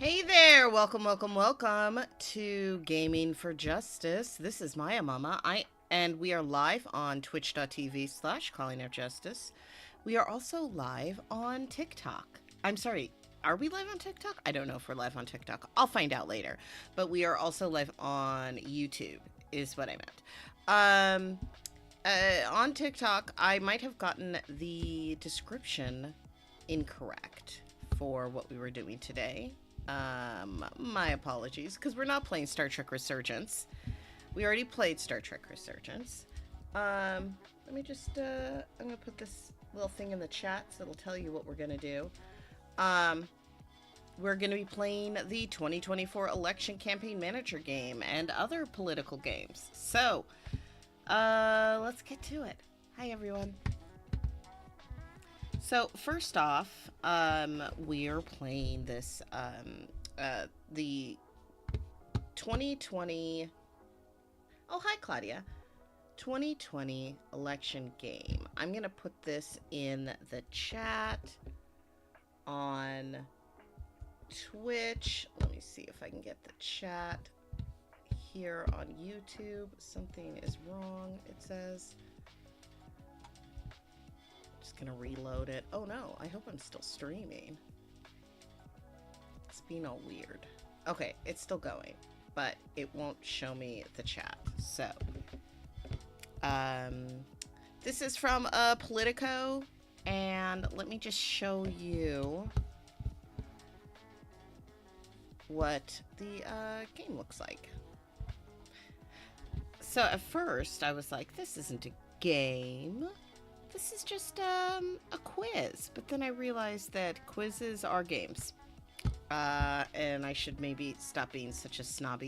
Hey there! Welcome to Gaming for Justice. This is Maiamama. And we are live on twitch.tv/callingoutjustice. We are also live on TikTok. I'm sorry, are we live on TikTok? I don't know if we're live on TikTok. I'll find out later. But we are also live on YouTube, is what I meant. On TikTok, I might have gotten the description incorrect for what we were doing today. My apologies, because we're not playing Star Trek Resurgence. We already played Star Trek Resurgence. Let me just, I'm gonna put this little thing in the chat so it'll tell you what we're gonna do. We're gonna be playing the 2024 Election Campaign Manager game and other political games. So, let's get to it. Hi, everyone. So first off, we're playing this, the 2020, oh, hi, Claudia, 2020 election game. I'm going to put this in the chat on Twitch. Let me see if I can get the chat here on YouTube. Something is wrong, it says. Gonna reload it. Oh no, I hope I'm still streaming. It's being all weird. Okay, it's still going, but it won't show me the chat. So, this is from Politico, and let me just show you what the game looks like. So at first I was like, this isn't a game. This is just a quiz, but then I realized that quizzes are games, and I should maybe stop being such a snob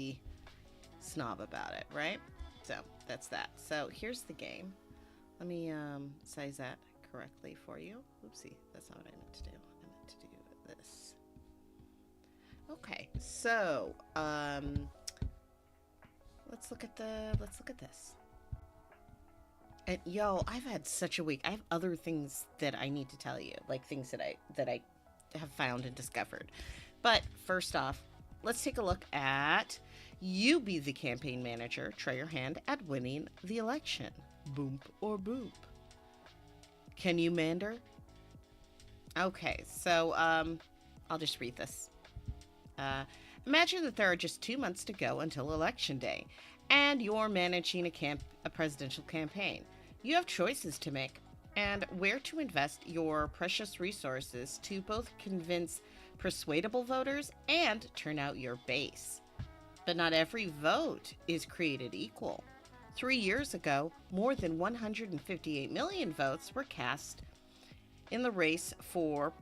about it, right? So that's that. So here's the game. Let me size that correctly for you. Oopsie, that's not what I meant to do. I meant to do this. Okay, so let's look at this. And yo, I've had such a week. I have other things that I need to tell you, like things that I have found and discovered. But first off, let's take a look at you be the campaign manager. Try your hand at winning the election. Boomp or boop. Can you mander? Okay, so I'll just read this. Imagine that there are just 2 months to go until election day, and you're managing a presidential campaign. You have choices to make and where to invest your precious resources to both convince persuadable voters and turn out your base. But not every vote is created equal. 3 years ago, more than 158 million votes were cast in the race for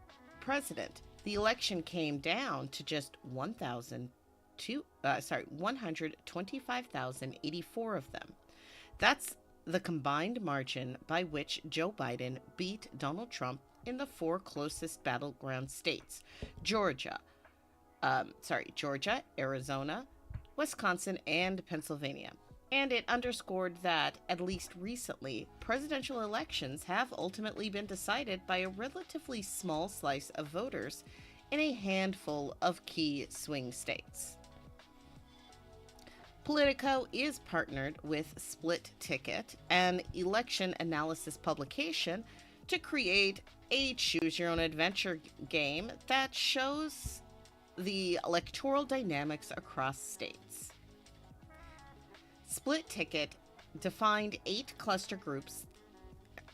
president. The election came down to just 125,084 of them. That's the combined margin by which Joe Biden beat Donald Trump in the 4 closest battleground states: Georgia, Arizona, Wisconsin, and Pennsylvania. And it underscored that, at least recently, presidential elections have ultimately been decided by a relatively small slice of voters in a handful of key swing states. Politico is partnered with Split Ticket, an election analysis publication, to create a choose-your-own-adventure game that shows the electoral dynamics across states. Split Ticket defined 8 clusters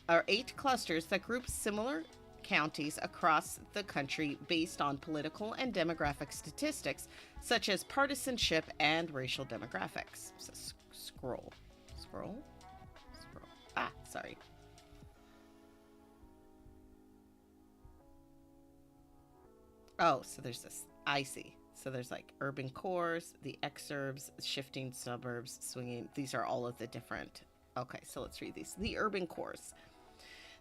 that group similar counties across the country based on political and demographic statistics such as partisanship and racial demographics. So scroll. Ah, sorry. Oh, so there's this. I see. So there's like urban cores, the exurbs, shifting suburbs, swinging. These are all of the different. Okay, so let's read these. The urban cores.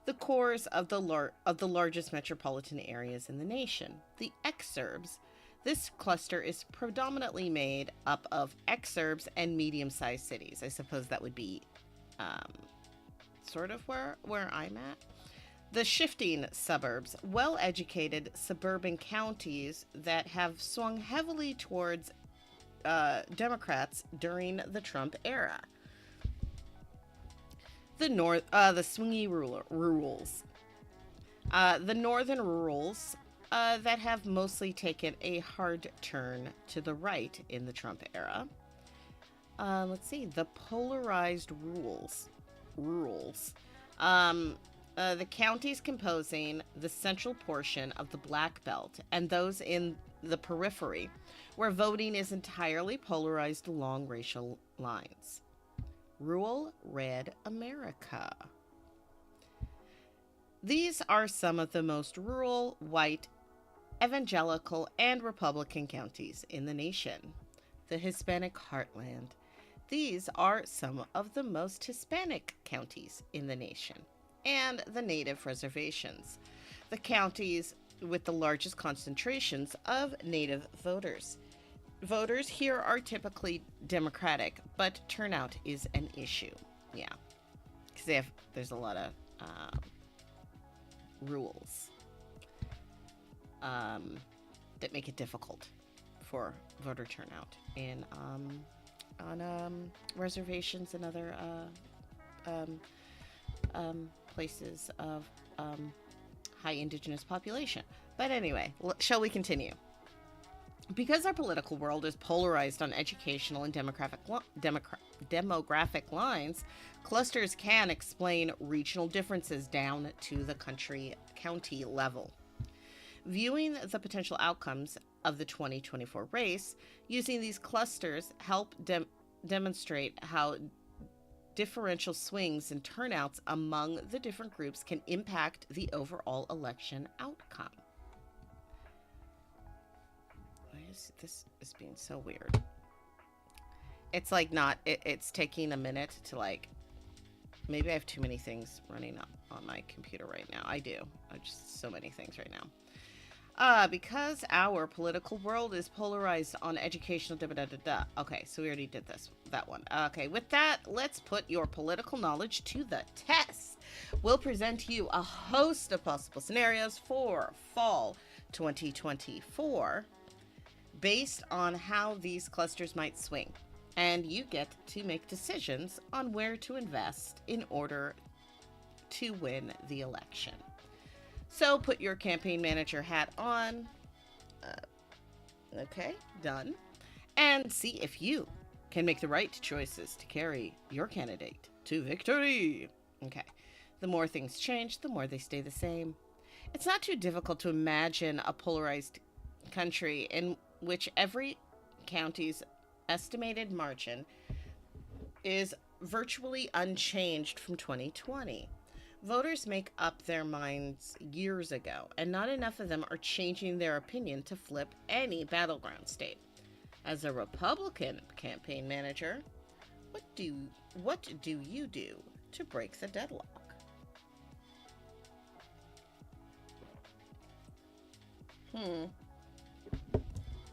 The cores of the largest metropolitan areas in the nation. The exurbs. This cluster is predominantly made up of exurbs and medium-sized cities. I suppose that would be sort of where I'm at. The shifting suburbs, well-educated suburban counties that have swung heavily towards Democrats during the Trump era. The swingy rurals. The northern rurals that have mostly taken a hard turn to the right in the Trump era. Let's see, the polarized rurals. The counties composing the central portion of the Black Belt and those in the periphery, where voting is entirely polarized along racial lines. Rural Red America. These are some of the most rural, white, evangelical, and Republican counties in the nation. The Hispanic Heartland. These are some of the most Hispanic counties in the nation. And the Native reservations. The counties with the largest concentrations of Native voters. Voters here are typically Democratic, but turnout is an issue. Yeah, because there's a lot of rules that make it difficult for voter turnout in on reservations and other places of high indigenous population. But anyway, shall we continue? Because our political world is polarized on educational and demographic lines, clusters can explain regional differences down to the county level. Viewing the potential outcomes of the 2024 race using these clusters help demonstrate how differential swings and turnouts among the different groups can impact the overall election outcome. This is being so weird. It's like it's taking a minute to maybe I have too many things running up on my computer right now. I do. I just so many things right now. Because our political world is polarized on educational Okay, so we already did that one. Okay, with that, let's put your political knowledge to the test. We'll present to you a host of possible scenarios for fall 2024 based on how these clusters might swing. And you get to make decisions on where to invest in order to win the election. So put your campaign manager hat on. Okay, done. And see if you can make the right choices to carry your candidate to victory. Okay, the more things change, the more they stay the same. It's not too difficult to imagine a polarized country in which every county's estimated margin is virtually unchanged from 2020. Voters make up their minds years ago, and not enough of them are changing their opinion to flip any battleground state. As a Republican campaign manager, what do you do to break the deadlock?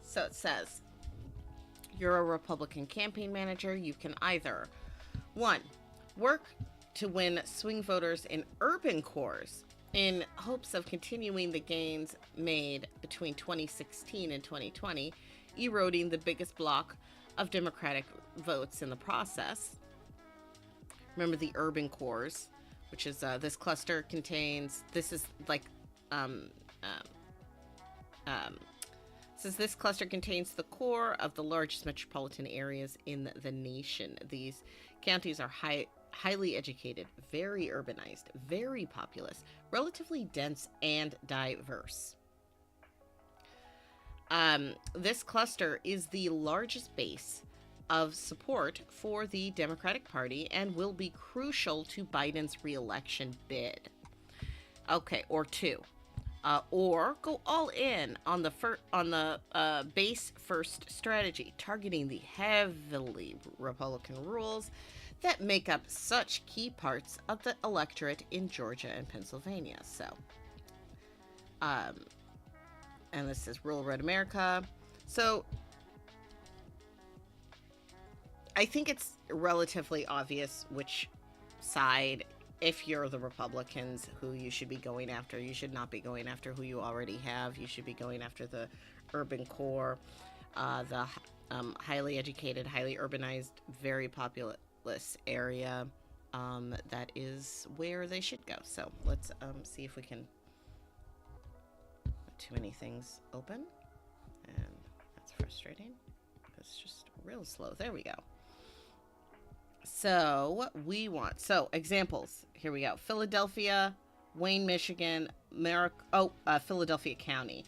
So it says, you're a Republican campaign manager. You can either, 1, work to win swing voters in urban cores in hopes of continuing the gains made between 2016 and 2020, eroding the biggest block of Democratic votes in the process. Remember the urban cores, which is this cluster contains, says this cluster contains the core of the largest metropolitan areas in the nation. These counties are highly educated, very urbanized, very populous, relatively dense, and diverse. This cluster is the largest base of support for the Democratic Party and will be crucial to Biden's re-election bid. Okay, or 2. Or go all in on the base first strategy, targeting the heavily Republican rules that make up such key parts of the electorate in Georgia and Pennsylvania. So, and this is Rural Red America. So, I think it's relatively obvious which side if you're the Republicans, who you should be going after. You should not be going after who you already have. You should be going after the urban core, the highly educated, highly urbanized, very populous area. That is where they should go. So let's see if we can. Not too many things open, and that's frustrating. It's just real slow. There we go. So we want, so examples. Here we go. Philadelphia, Wayne, Michigan, Philadelphia County,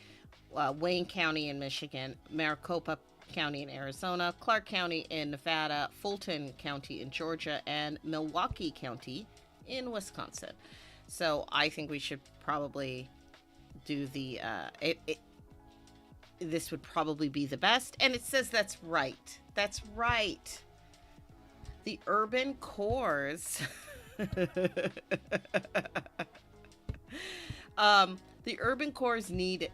Wayne County in Michigan, Maricopa County in Arizona, Clark County in Nevada, Fulton County in Georgia, and Milwaukee County in Wisconsin. So I think we should probably do the, this would probably be the best. And it says that's right. That's right. The urban cores. The urban cores needed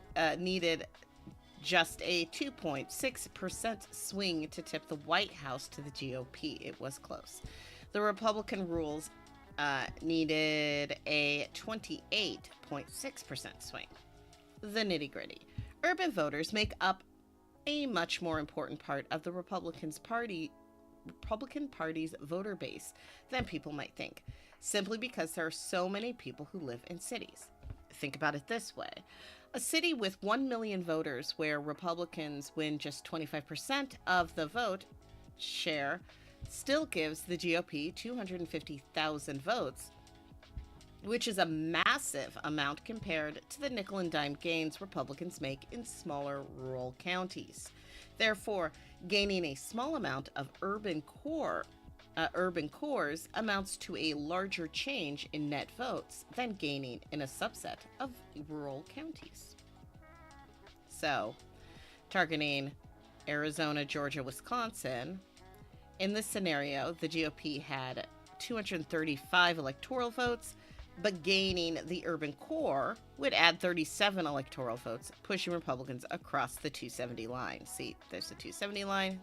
just a 2.6% swing to tip the White House to the GOP. It was close. The Republican rules needed a 28.6% swing. The nitty-gritty. Urban voters make up a much more important part of the Republican Party's voter base than people might think, simply because there are so many people who live in cities. Think about it this way. A city with 1 million voters where Republicans win just 25% of the vote share still gives the GOP 250,000 votes, which is a massive amount compared to the nickel and dime gains Republicans make in smaller rural counties. Therefore, gaining a small amount of urban cores amounts to a larger change in net votes than gaining in a subset of rural counties. So, targeting Arizona, Georgia, Wisconsin, in this scenario, the GOP had 235 electoral votes, but gaining the urban core would add 37 electoral votes, pushing Republicans across the 270 line. See, there's the 270 line.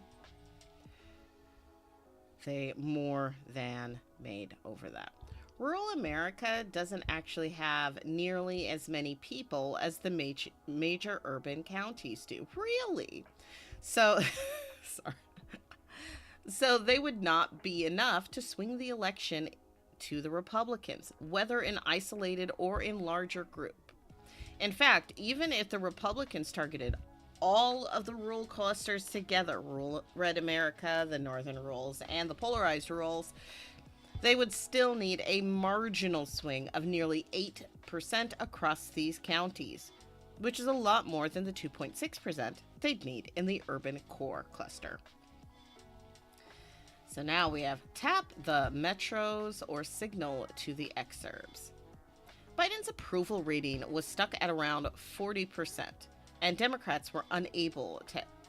They more than made over that. Rural America doesn't actually have nearly as many people as the major urban counties do. Really? So, sorry. So they would not be enough to swing the election to the Republicans, whether in isolated or in larger group. In fact, even if the Republicans targeted all of the rural clusters together, rural red America, the northern rurals, and the polarized rurals, they would still need a marginal swing of nearly 8% across these counties, which is a lot more than the 2.6% they'd need in the urban core cluster. So now we have tap the metros or signal to the exurbs. Biden's approval rating was stuck at around 40%, and Democrats were unable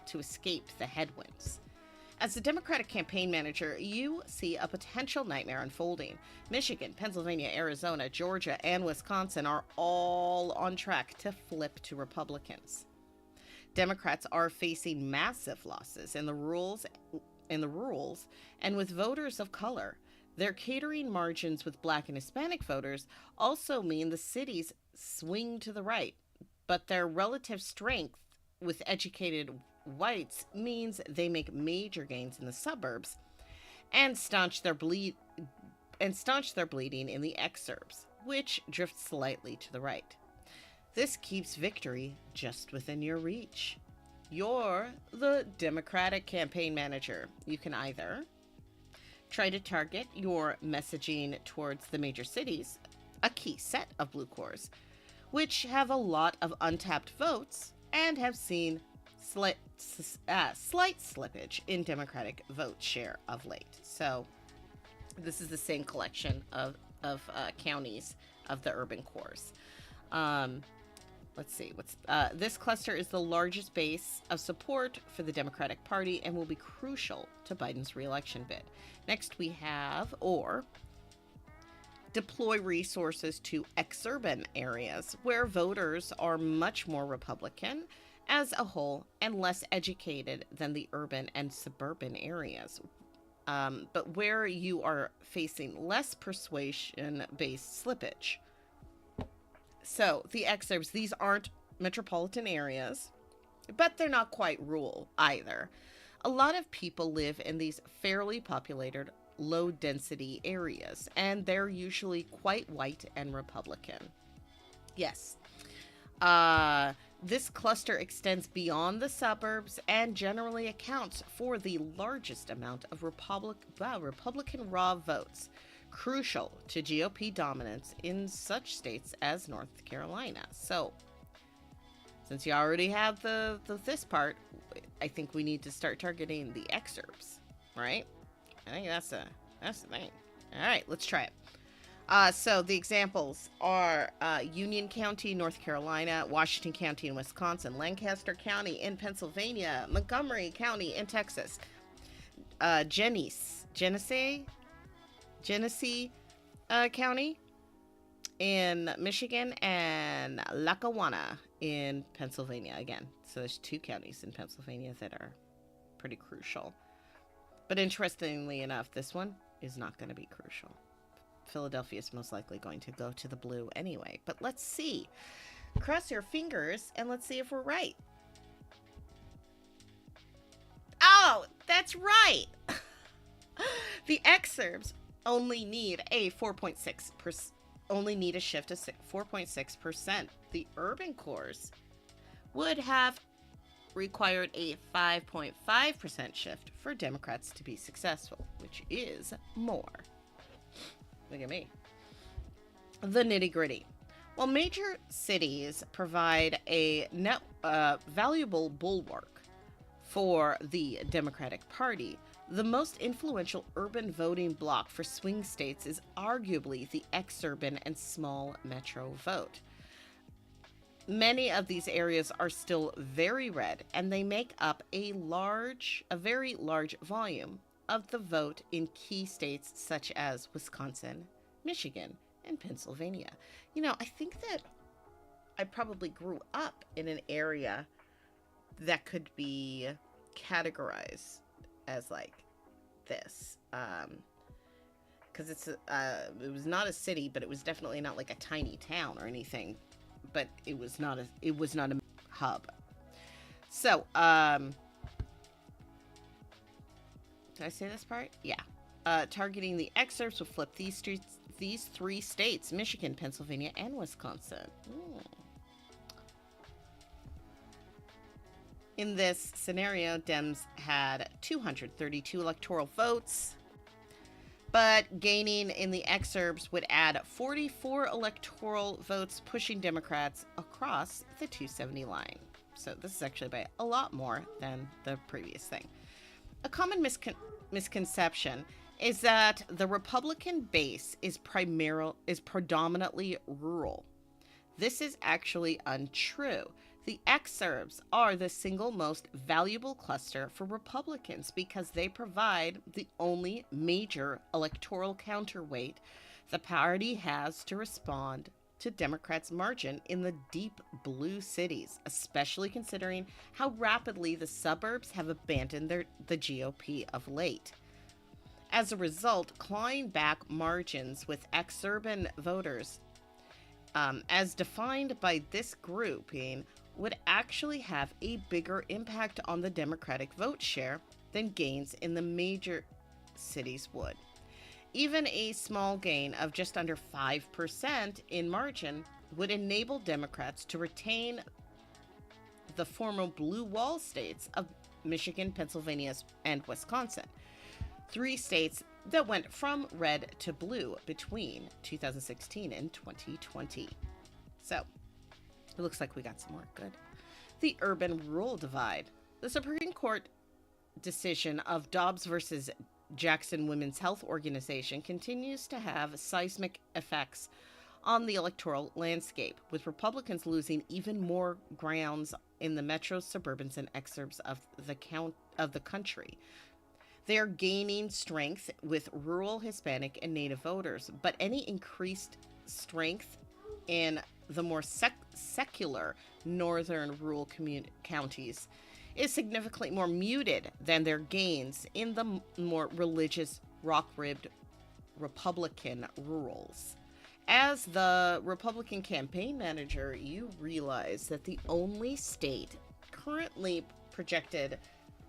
to escape the headwinds. As the Democratic campaign manager, you see a potential nightmare unfolding. Michigan, Pennsylvania, Arizona, Georgia, and Wisconsin are all on track to flip to Republicans. Democrats are facing massive losses in the rurals, and with voters of color. Their catering margins with Black and Hispanic voters also mean the cities swing to the right, but their relative strength with educated whites means they make major gains in the suburbs and staunch their bleeding in the exurbs, which drift slightly to the right. This keeps victory just within your reach. You're the Democratic campaign manager. You can either try to target your messaging towards the major cities, a key set of blue cores, which have a lot of untapped votes and have seen slight slippage in Democratic vote share of late. So this is the same collection of counties of the urban cores. Let's see. This cluster is the largest base of support for the Democratic Party and will be crucial to Biden's reelection bid. Next, we have deploy resources to exurban areas where voters are much more Republican as a whole and less educated than the urban and suburban areas. but where you are facing less persuasion-based slippage. So the exurbs, these aren't metropolitan areas, but they're not quite rural either. A lot of people live in these fairly populated, low-density areas, and they're usually quite white and Republican. Yes. This cluster extends beyond the suburbs and generally accounts for the largest amount of Republican raw votes, crucial to GOP dominance in such states as North Carolina. So, since you already have this part, I think we need to start targeting the exurbs, right? I think that's the thing. All right, let's try it. So the examples are Union County, North Carolina, Washington County in Wisconsin, Lancaster County in Pennsylvania, Montgomery County in Texas, Genesee County in Michigan, and Lackawanna in Pennsylvania again. So there's 2 counties in Pennsylvania that are pretty crucial. But interestingly enough, this one is not going to be crucial. Philadelphia is most likely going to go to the blue anyway. But let's see. Cross your fingers and let's see if we're right. Oh, that's right. The exurbs only need a 4.6%. Only need a shift to 4.6%. The urban cores would have required a 5.5% shift for Democrats to be successful, which is more. Look at me. The nitty-gritty. While major cities provide a valuable bulwark for the Democratic Party, the most influential urban voting bloc for swing states is arguably the exurban and small metro vote. Many of these areas are still very red, and they make up a very large volume of the vote in key states such as Wisconsin, Michigan, and Pennsylvania. You know, I think that I probably grew up in an area that could be categorized as like this. Because it was not a city, but it was definitely not like a tiny town or anything. But it was not a hub. So, did I say this part? Yeah. Targeting the exurbs will flip these 3 states: Michigan, Pennsylvania, and Wisconsin. In this scenario, Dems had 232 electoral votes, but gaining in the exurbs would add 44 electoral votes, pushing Democrats across the 270 line. So this is actually by a lot more than the previous thing. A common misconception is that the Republican base is predominantly rural. This is actually untrue. The exurbs are the single most valuable cluster for Republicans because they provide the only major electoral counterweight the party has to respond to Democrats' margin in the deep blue cities, especially considering how rapidly the suburbs have abandoned the GOP of late. As a result, clawing back margins with exurban voters, as defined by this grouping, would actually have a bigger impact on the Democratic vote share than gains in the major cities would. Even a small gain of just under 5% in margin would enable Democrats to retain the former blue wall states of Michigan, Pennsylvania, and Wisconsin, 3 states that went from red to blue between 2016 and 2020. So, it looks like we got some more. Good. The urban-rural divide. The Supreme Court decision of Dobbs versus Jackson Women's Health Organization continues to have seismic effects on the electoral landscape, with Republicans losing even more grounds in the metros, suburbans, and exurbs of the country. They are gaining strength with rural Hispanic and Native voters, but any increased strength in the more secular northern rural counties is significantly more muted than their gains in the more religious, rock-ribbed Republican rurals. As the Republican campaign manager, you realize that the only state currently projected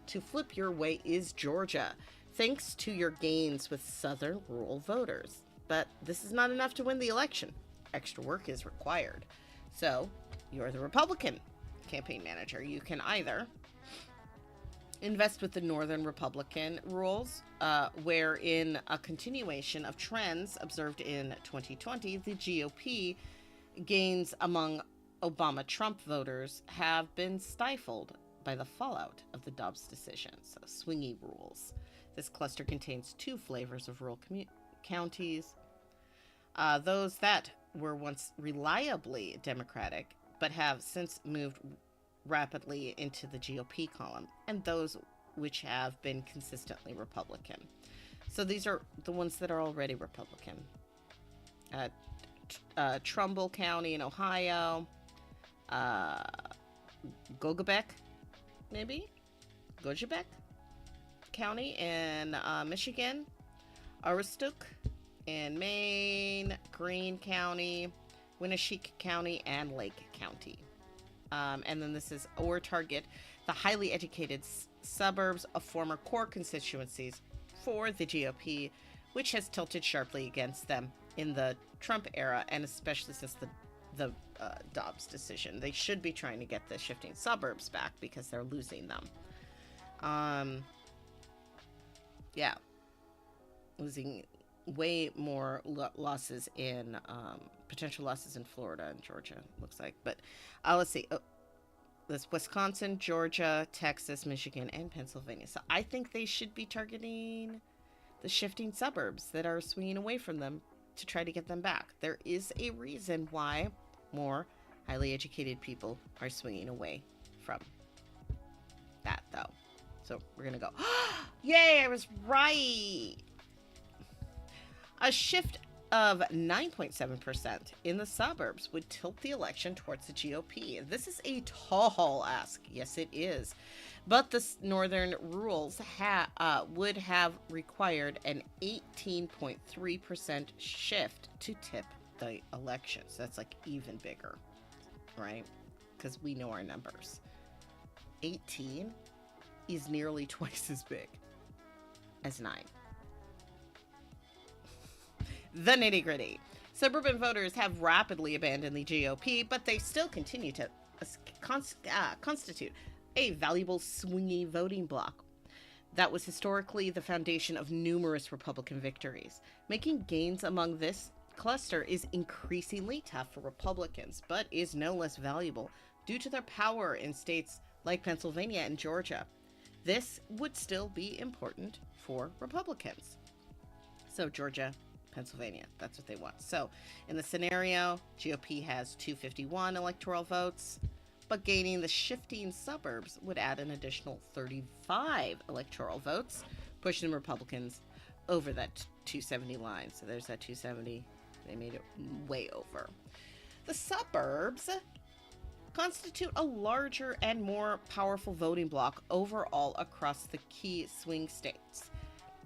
to flip your way is Georgia, thanks to your gains with southern rural voters. But this is not enough to win the election. Extra work is required. So, you're the Republican campaign manager. You can either invest with the Northern Republican rules, where in a continuation of trends observed in 2020, the GOP gains among Obama-Trump voters have been stifled by the fallout of the Dobbs decision, so swingy rules. This cluster contains two flavors of rural counties. Those that were once reliably Democratic, but have since moved rapidly into the GOP column, and those which have been consistently Republican. So these are the ones that are already Republican. Trumbull County in Ohio, Gogabek, maybe? Gojabek County in Michigan, Aroostook in Maine, Greene County, Winneshiek County, and Lake County. And then this is or target the highly educated suburbs of former core constituencies for the GOP, which has tilted sharply against them in the Trump era, and especially since the Dobbs decision. They should be trying to get the shifting suburbs back because they're losing them. Yeah, losing way more losses in potential losses in Florida and Georgia, looks like. But let's see. This Wisconsin, Georgia, Texas, Michigan, and Pennsylvania. So I think they should be targeting the shifting suburbs that are swinging away from them to try to get them back. There is a reason why more highly educated people are swinging away from that, though. So we're going to go, yay, I was right. A shift of 9.7% in the suburbs would tilt the election towards the GOP. This is a tall ask. Yes, it is. But the northern rurals would have required an 18.3% shift to tip the election. So that's like even bigger, right? Because we know our numbers. 18 is nearly twice as big as 9. The nitty-gritty. Suburban voters have rapidly abandoned the GOP, but they still continue to constitute a valuable swingy voting bloc that was historically the foundation of numerous Republican victories. Making gains among this cluster is increasingly tough for Republicans, but is no less valuable due to their power in states like Pennsylvania and Georgia. This would still be important for Republicans. So Georgia, Pennsylvania, that's what they want. So in the scenario, GOP has 251 electoral votes, but gaining the shifting suburbs would add an additional 35 electoral votes, pushing Republicans over that 270 line. So there's that 270. They made it way over. The suburbs constitute a larger and more powerful voting bloc overall across the key swing states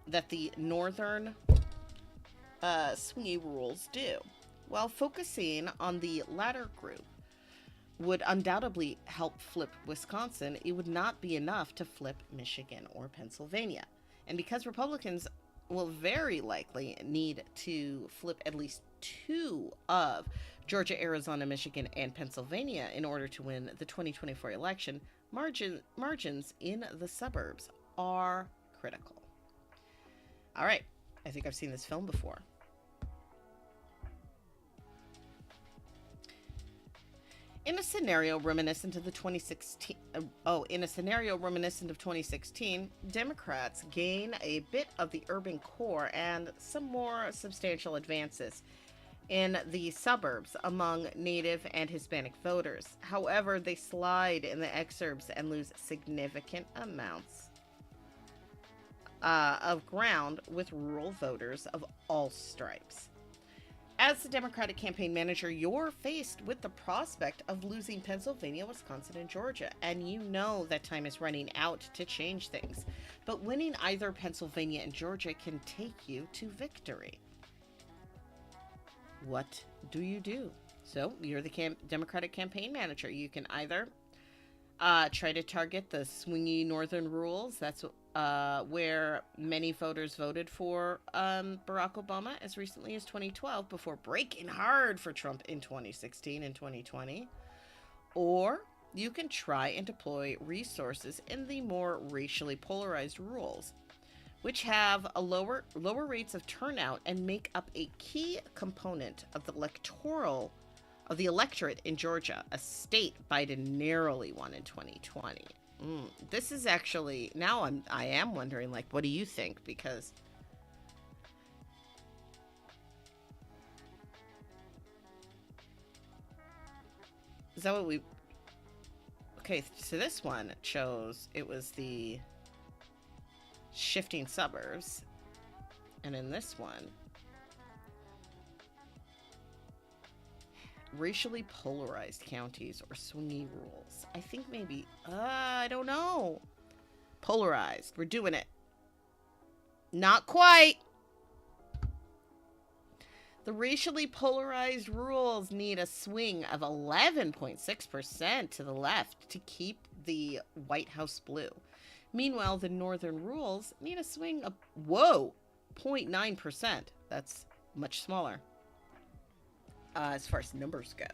that the northern swingy rules do. While focusing on the latter group would undoubtedly help flip Wisconsin, it would not be enough to flip Michigan or Pennsylvania. And because Republicans will very likely need to flip at least 2 of Georgia, Arizona, Michigan, and Pennsylvania in order to win the 2024 election, margins in the suburbs are critical. All right, I think I've seen this film before. In a scenario reminiscent of 2016, Democrats gain a bit of the urban core and some more substantial advances in the suburbs among Native and Hispanic voters. However, they slide in the exurbs and lose significant amounts of ground with rural voters of all stripes. As the Democratic campaign manager, you're faced with the prospect of losing Pennsylvania, Wisconsin, and Georgia, and you know that time is running out to change things. But winning either Pennsylvania and Georgia can take you to victory. What do you do? So, you're the Democratic campaign manager. You can either try to target the swingy northern rules. That's where many voters voted for Barack Obama as recently as 2012 before breaking hard for Trump in 2016 and 2020. Or you can try and deploy resources in the more racially polarized rules, which have a lower rates of turnout and make up a key component of the electorate in Georgia, a state Biden narrowly won in 2020. This is actually, now I am wondering, like, what do you think? Because is that what we, okay, so this one chose, it was the shifting suburbs, and in this one, racially polarized counties or swingy rules. I think maybe, I don't know. Polarized. We're doing it. Not quite. The racially polarized rules need a swing of 11.6% to the left to keep the White House blue. Meanwhile, the northern rules need a swing of, 0.9%. That's much smaller. As far as numbers go,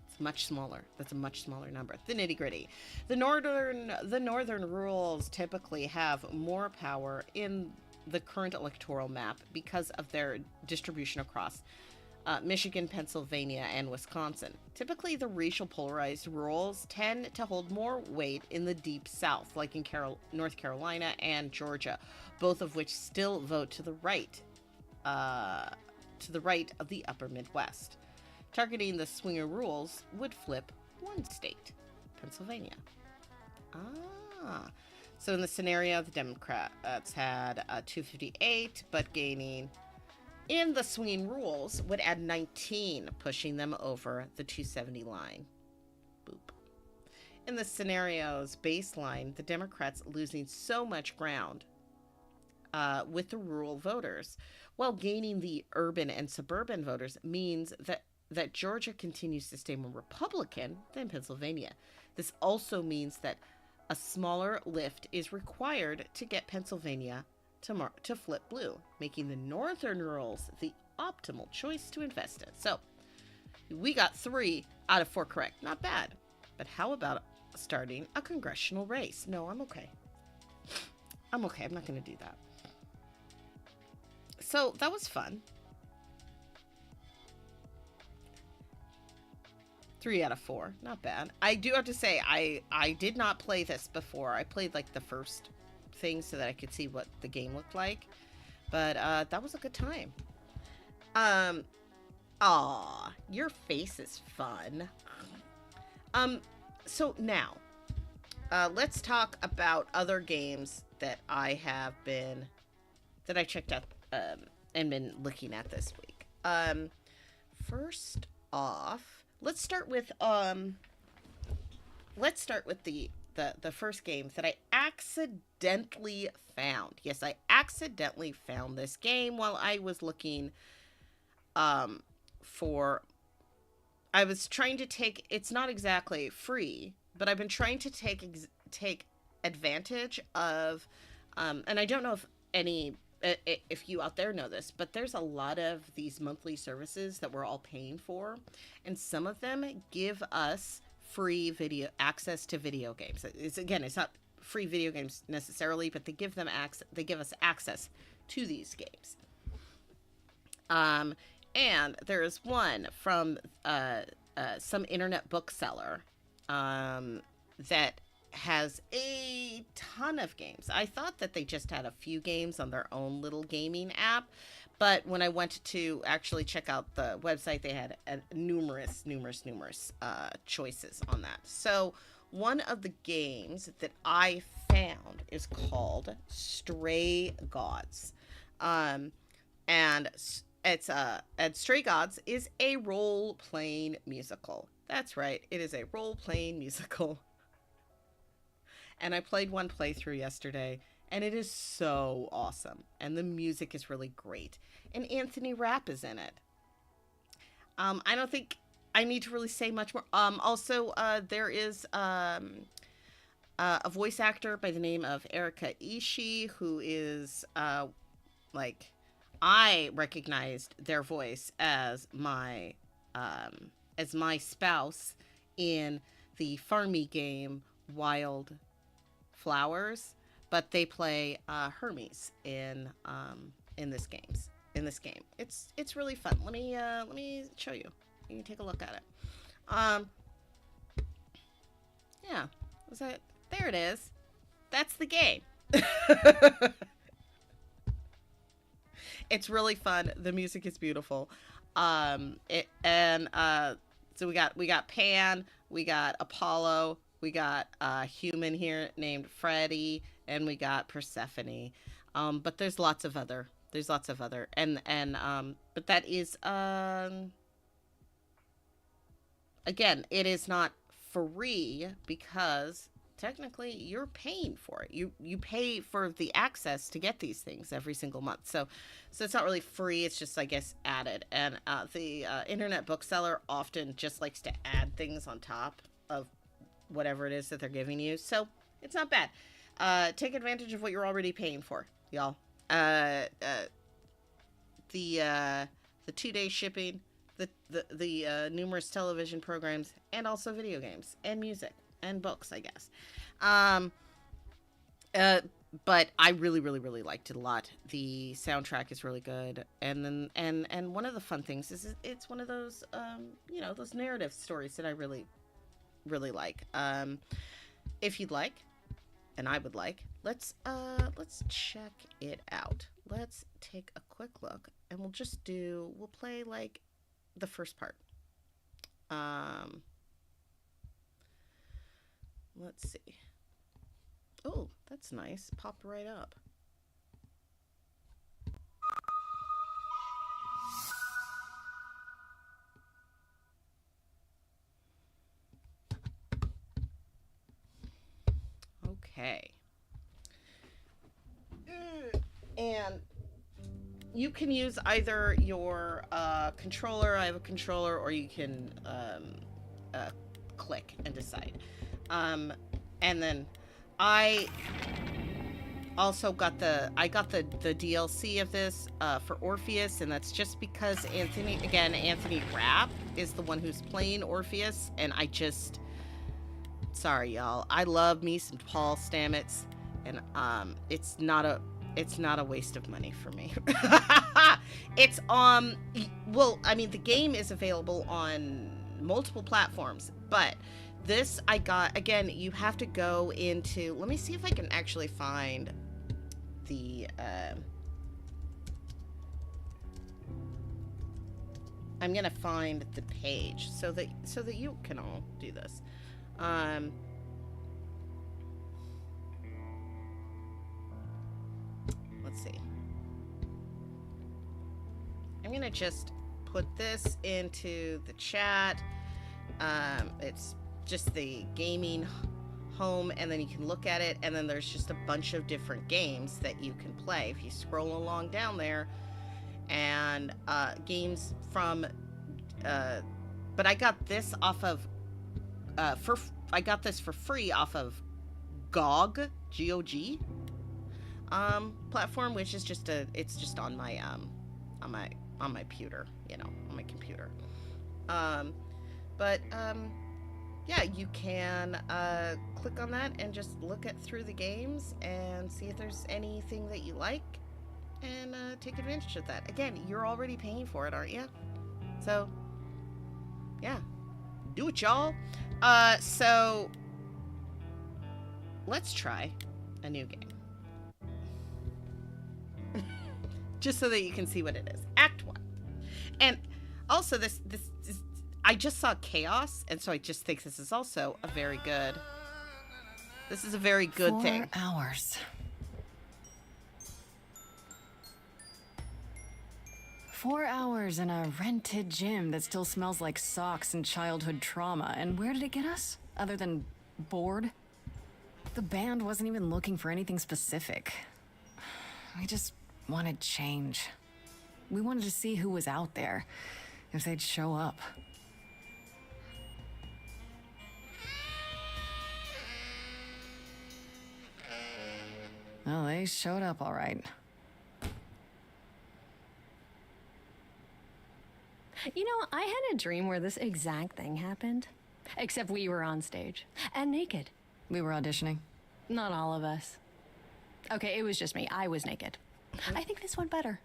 it's much smaller. That's a much smaller number. The nitty gritty. The northern rules typically have more power in the current electoral map because of their distribution across Michigan, Pennsylvania, and Wisconsin. Typically, the racial polarized rules tend to hold more weight in the deep South, like in North Carolina and Georgia, both of which still vote to the right. To the right of the upper Midwest. Targeting the swinger rules would flip one state, Pennsylvania. So in the scenario, the Democrats had 258, but gaining in the swinging rules would add 19, pushing them over the 270 line. Boop. In the scenario's baseline, the Democrats losing so much ground with the rural voters, while gaining the urban and suburban voters means that Georgia continues to stay more Republican than Pennsylvania. This also means that a smaller lift is required to get Pennsylvania to flip blue, making the northern rules the optimal choice to invest in. So, we got 3 out of 4 correct. Not bad. But how about starting a congressional race? No, I'm okay. I'm okay. I'm not going to do that. So that was fun. 3 out of 4. Not bad. I do have to say, I did not play this before. I played like the first thing so that I could see what the game looked like. But that was a good time. Aw, your face is fun. So now, let's talk about other games that I checked out and been looking at this week. First off, let's start with the first game that I accidentally found. Yes, I accidentally found this game while I was looking I was trying to take, it's not exactly free, but I've been trying to take advantage of and I don't know if you out there know this, but there's a lot of these monthly services that we're all paying for, and some of them give us free video access to video games. It's not free video games necessarily, but they give us access to these games. And there is one from some internet bookseller that has a ton of games. I thought that they just had a few games on their own little gaming app, but when I went to actually check out the website, they had numerous choices on that. So one of the games that I found is called Stray Gods. and and Stray Gods is a role-playing musical. That's right, it is a role-playing musical. And I played one playthrough yesterday, and it is so awesome. And the music is really great. And Anthony Rapp is in it. I don't think I need to really say much more. Also, there is a voice actor by the name of Erika Ishii, who is like, I recognized their voice as my spouse in the farmy game Wild Flowers, but they play Hermes in this game. It's really fun. Let me show you. You can take a look at it. Yeah, was that there? It is. That's the game. It's really fun. The music is beautiful. So we got Pan, we got Apollo, we got a human here named Freddy, and we got Persephone. But there's lots of other, but that is, again, it is not free because technically you're paying for it. You pay for the access to get these things every single month. So it's not really free. It's just, I guess, added. And the internet bookseller often just likes to add things on top of whatever it is that they're giving you. So it's not bad. Take advantage of what you're already paying for, y'all. The 2-day shipping, the numerous television programs, and also video games and music and books, I guess. But I really, really, really liked it a lot. The soundtrack is really good, and then and one of the fun things is it's one of those those narrative stories that I really, really like. If you'd like, and I would like, let's check it out. Let's take a quick look, and we'll play like the first part. Let's see. Oh, that's nice. Popped right up. Okay. And you can use either your controller. I have a controller, or you can click and decide. And then I also got the DLC of this for Orpheus, and that's just because Anthony Rapp is the one who's playing Orpheus, and sorry y'all, I love me some Paul Stamets, and it's not a waste of money for me. It's the game is available on multiple platforms, but this I got, again, you have to go into, let me see if I can actually find the I'm gonna find the page so that you can all do this. Let's see. I'm gonna just put this into the chat. It's just the gaming home, and then you can look at it, and then there's just a bunch of different games that you can play if you scroll along down there, and games from but I got this off of I got this for free off of GOG platform, which is it's just on my computer, on my computer. Yeah, you can click on that and just look through the games and see if there's anything that you like, and take advantage of that. Again, you're already paying for it, aren't you? So, yeah, do it, y'all. So let's try a new game. Just so that you can see what it is. Act 1. And also this is, I just saw Chaos, and so I just think this is also a very good thing. 4 hours. 4 hours in a rented gym that still smells like socks and childhood trauma. And where did it get us? Other than bored? The band wasn't even looking for anything specific. We just wanted change. We wanted to see who was out there, if they'd show up. Well, they showed up all right. You know, I had a dream where this exact thing happened. Except we were on stage. And naked. We were auditioning. Not all of us. Okay, it was just me. I was naked. I think this went better.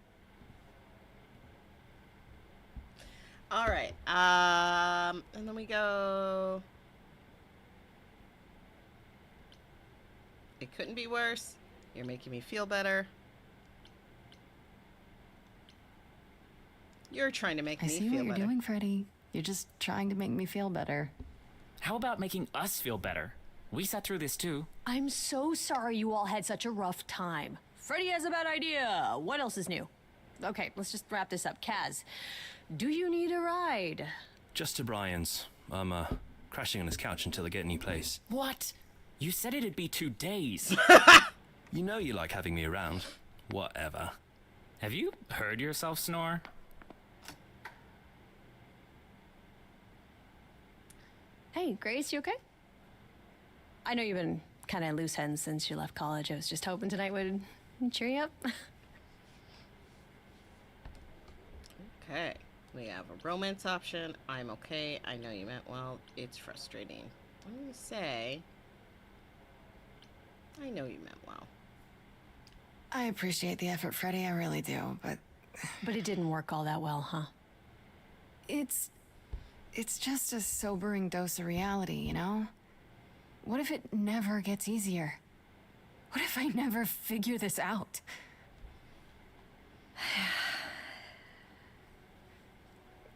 All right. And then we go. It couldn't be worse. You're making me feel better. You're trying to make me feel better. I see what you're doing, Freddy. You're just trying to make me feel better. How about making us feel better? We sat through this too. I'm so sorry you all had such a rough time. Freddy has a bad idea. What else is new? Okay, let's just wrap this up. Kaz, do you need a ride? Just to Brian's. I'm crashing on his couch until I get any place. What? You said it'd be 2 days. You know you like having me around. Whatever. Have you heard yourself snore? Hey, Grace, you okay? I know you've been kind of loose ends since you left college. I was just hoping tonight would cheer you up. Okay. We have a romance option. I'm okay. I know you meant well. It's frustrating. I'm going to say, I know you meant well. I appreciate the effort, Freddy. I really do, but... But it didn't work all that well, huh? It's just a sobering dose of reality, you know? What if it never gets easier? What if I never figure this out?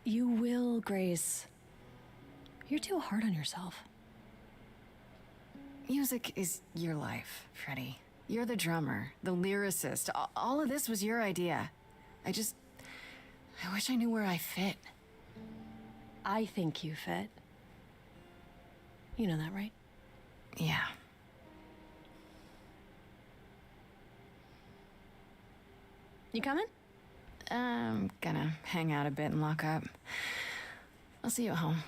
You will, Grace. You're too hard on yourself. Music is your life, Freddy. You're the drummer, the lyricist. All of this was your idea. I wish I knew where I fit. I think you fit. You know that, right? Yeah. You coming? I'm gonna hang out a bit and lock up. I'll see you at home.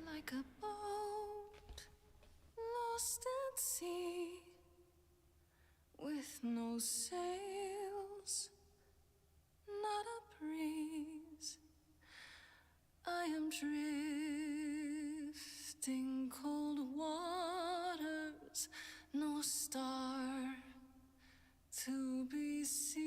Like a boat lost at sea, with no sails, not a breeze. I am drifting cold waters, no star to be seen.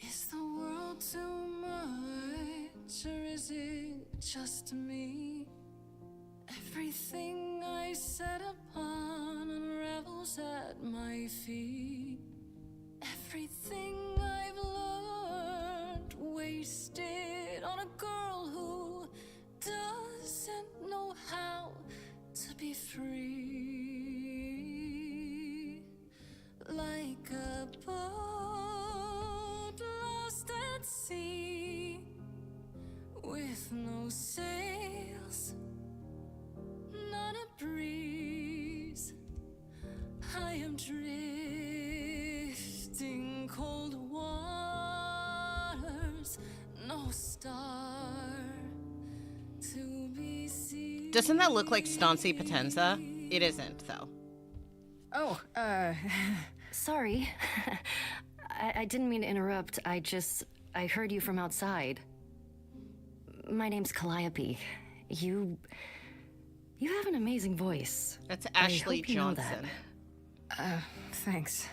Is the world too much, or is it just me? Everything I set upon unravels at my feet. Everything I've learned wasted on a girl who doesn't know how to be free. Like a boat lost at sea, with no sails, not a breeze. I am drifting cold waters, no star to be seen. Doesn't that look like Stancy Potenza? It isn't, though. Oh, Sorry. I didn't mean to interrupt. I heard you from outside. My name's Calliope. You have an amazing voice. That's Ashley hope you know that. Johnson. thanks.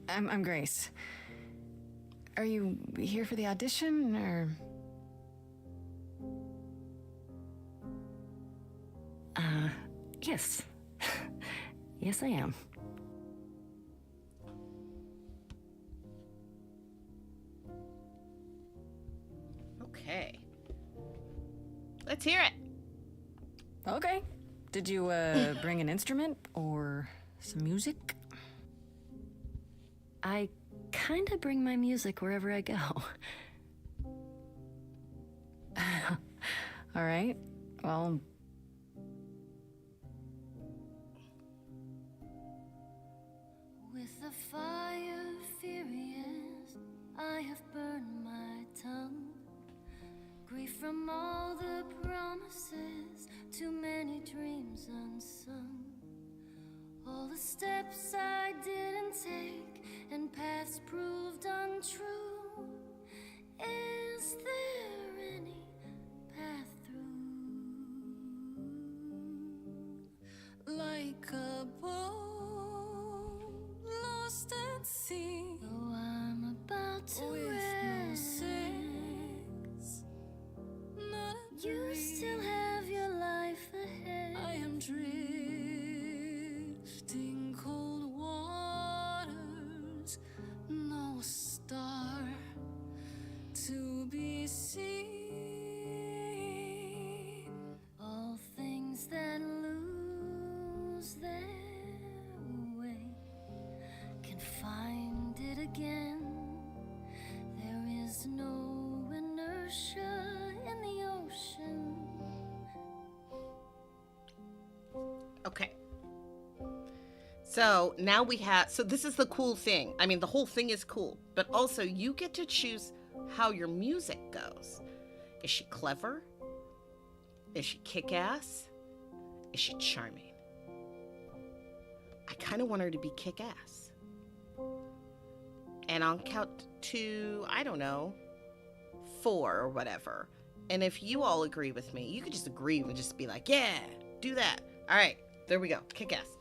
I'm Grace. Are you here for the audition, or? Yes. Yes, I am. Okay. Let's hear it. Okay. Did you, bring an instrument or some music? I kinda bring my music wherever I go. All right. Well, With the fire furious, I have burned my tongue. Grief from all the promises, too many dreams unsung. All the steps I didn't take and paths proved untrue. Is there any path through? Like a boat lost at sea, though I'm about to with no sails, not a you breeze. Still have your life ahead. I am drifting cold waters, no star to be seen. All things that lose their way can find it again. There is no inertia in the ocean. Okay. So now we have, so this is the cool thing. I mean, the whole thing is cool, but also you get to choose how your music goes. Is she clever? Is she kick-ass? Is she charming? I kind of want her to be kick-ass. And on count to, I don't know, 4 or whatever. And if you all agree with me, you could just agree and just be like, yeah, do that. All right, there we go. Kick-ass.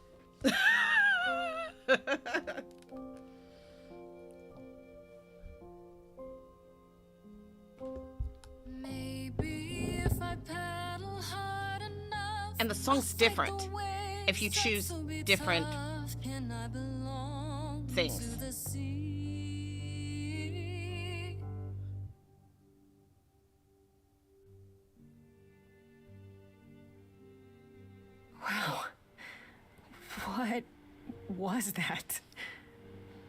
Maybe if I paddle hard enough, And the song's different if you choose different things. wow. What was that?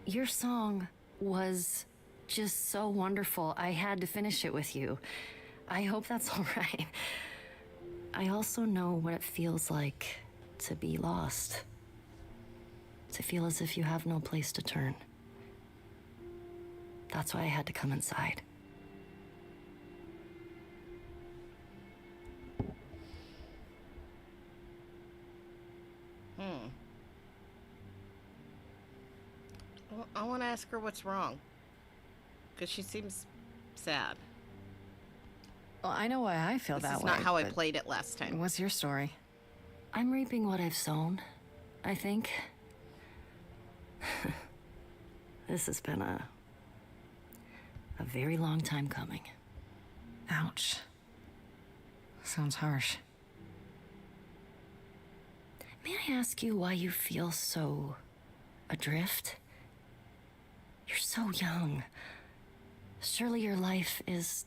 Your song was just so wonderful. I had to finish it with you. I hope that's all right. I also know what it feels like to be lost. To feel as if you have no place to turn. That's why I had to come inside. Well, I want to ask her what's wrong. Because she seems sad. Well, I know why I feel This that is way. not how I but played it last time. What's your story? I'm reaping what I've sown, I think. This has been a very long time coming. Ouch. Sounds harsh. May I ask you why you feel so adrift? You're so young. Surely your life is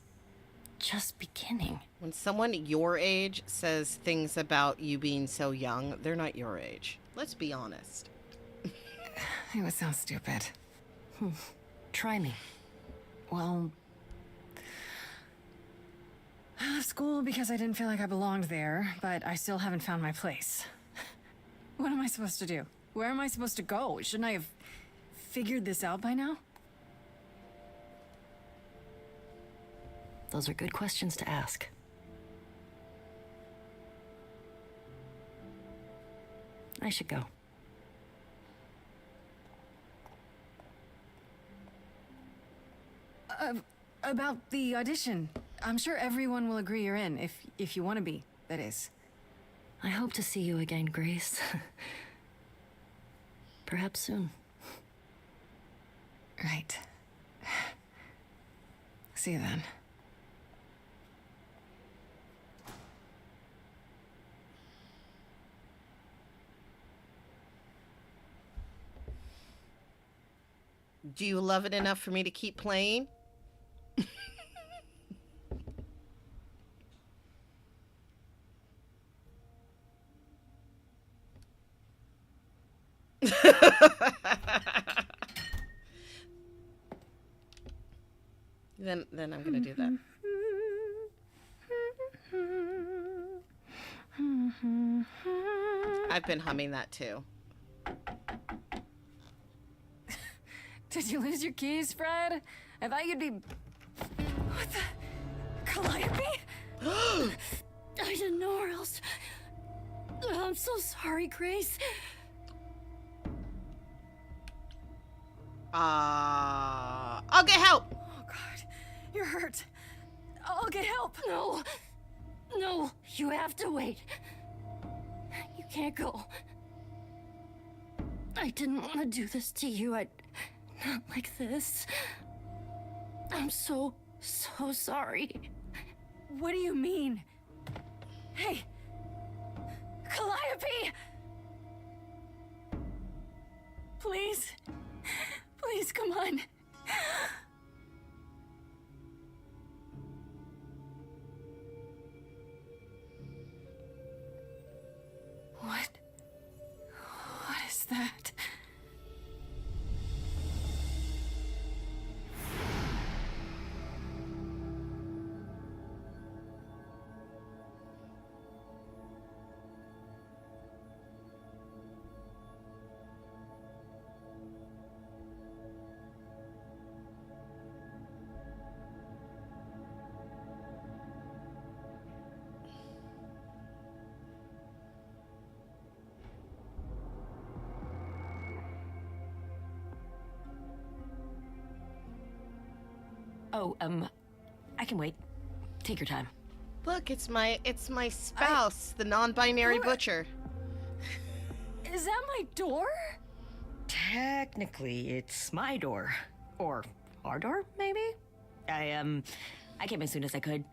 just beginning. When someone your age says things about you being so young, they're not your age. Let's be honest. It would sound stupid. Try me. Well, I left school because I didn't feel like I belonged there, but I still haven't found my place. What am I supposed to do? Where am I supposed to go? Shouldn't I have figured this out by now? Those are good questions to ask. I should go. About the audition. I'm sure everyone will agree you're in, if you want to be, that is. I hope to see you again, Grace. Perhaps soon. Right. See you then. Do you love it enough for me to keep playing? do that. I've been humming that too. Did you lose your keys, Fred? I thought you'd be... What the... Calliope? I didn't know where else. I'm so sorry, Grace. I'll get help. Oh, God. You're hurt. I'll get help. No. No, you have to wait. You can't go. I didn't want to do this to you. Not like this. I'm so sorry. What do you mean? Hey! Calliope! Please? Please, come on. What is that? Oh, I can wait. Take your time. Look, it's my spouse, the non-binary butcher. Is that my door? Technically, it's my door. Or our door, maybe? I came as soon as I could.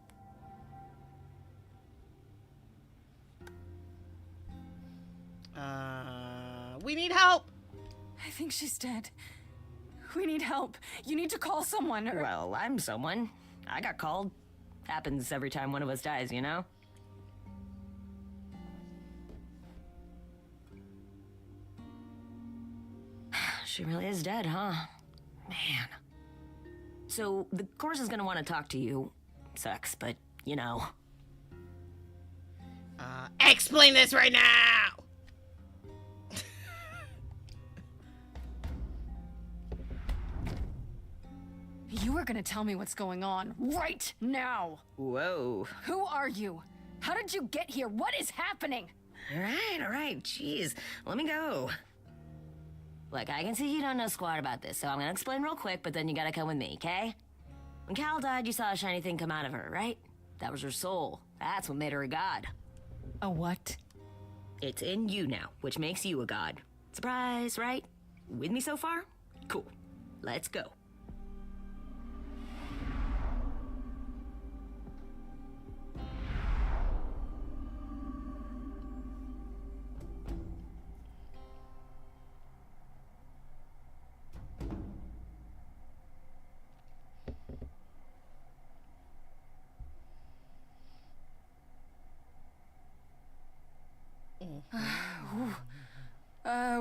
We need help. I think she's dead. We need help. You need to call someone or... Well, I'm someone. I got called. Happens every time one of us dies, you know? She really is dead, huh? Man. So, the course is gonna want to talk to you. Sucks, but, you know. Explain this right now! You are gonna tell me what's going on right now! Whoa. Who are you? How did you get here? What is happening? All right, jeez. Let me go. Look, I can see you don't know squat about this, so I'm gonna explain real quick, but then you gotta come with me, okay? When Cal died, you saw a shiny thing come out of her, right? That was her soul. That's what made her a god. A what? It's in you now, which makes you a god. Surprise, right? With me so far? Cool. Let's go.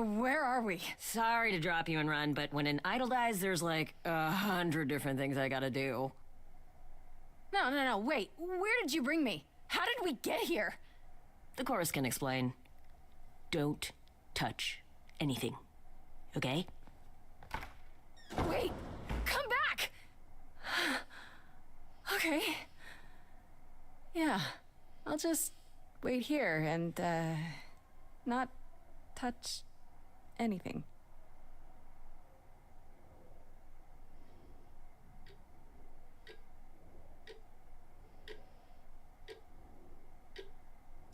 Where are we? Sorry to drop you and run, but when an idol dies, there's like 100 different things I gotta do. No, wait. Where did you bring me? How did we get here? The chorus can explain. Don't touch anything, okay? Wait! Come back! Okay. Yeah, I'll just wait here and, not touch anything.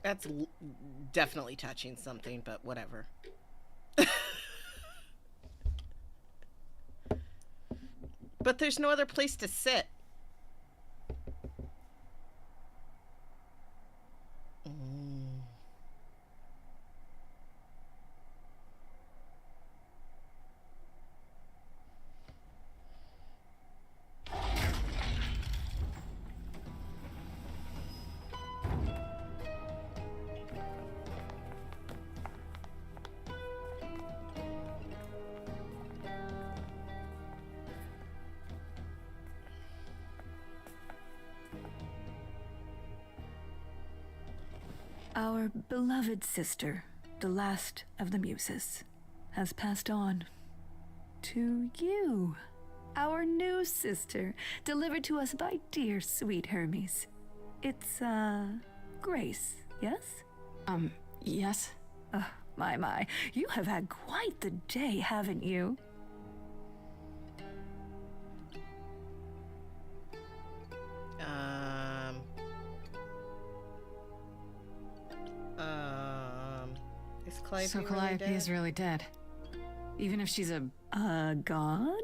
That's definitely touching something, but whatever. But there's no other place to sit. Our beloved sister, the last of the Muses, has passed on to you. Our new sister, delivered to us by dear sweet Hermes. It's, Grace, yes? Yes? Oh, my. You have had quite the day, haven't you? Is Calliope So really Calliope dead? is really dead. Even if she's a God?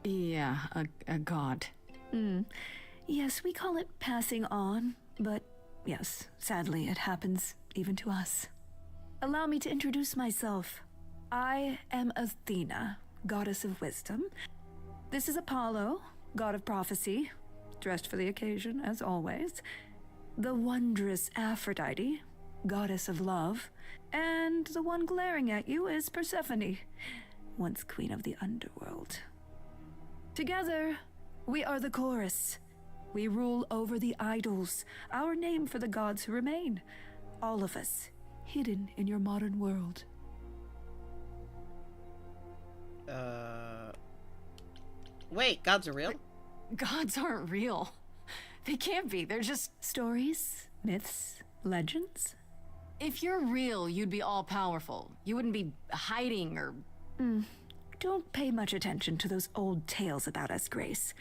yeah, a god. Yes, we call it passing on, but yes, sadly it happens even to us. Allow me to introduce myself. I am Athena, goddess of wisdom. This is Apollo, god of prophecy, dressed for the occasion, as always. The wondrous Aphrodite, goddess of love. And the one glaring at you is Persephone, once queen of the underworld. Together, we are the chorus. We rule over the idols, our name for the gods who remain. All of us, hidden in your modern world. Wait, gods are real? Gods aren't real. They can't be. They're just... Stories, myths, legends. If you're real, you'd be all-powerful. You wouldn't be hiding or... Don't pay much attention to those old tales about us, Grace.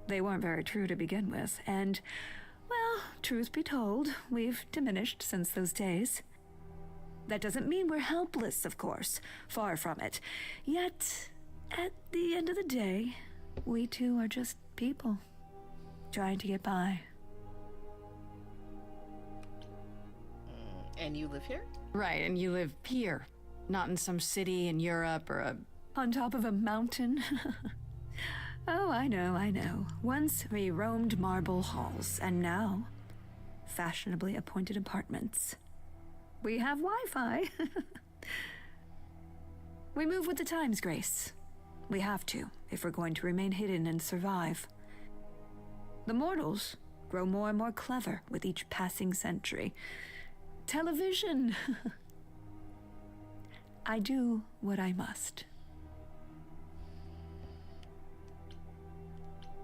They weren't very true to begin with, and, well, truth be told, we've diminished since those days. That doesn't mean we're helpless, of course. Far from it. Yet, at the end of the day, we too are just people, trying to get by. And you live here? Right, and you live here. Not in some city in Europe or a... On top of a mountain? Oh, I know. Once we roamed marble halls, and now, fashionably appointed apartments. We have Wi-Fi. We move with the times, Grace. We have to, if we're going to remain hidden and survive. The mortals grow more and more clever with each passing century. Television. I do what I must.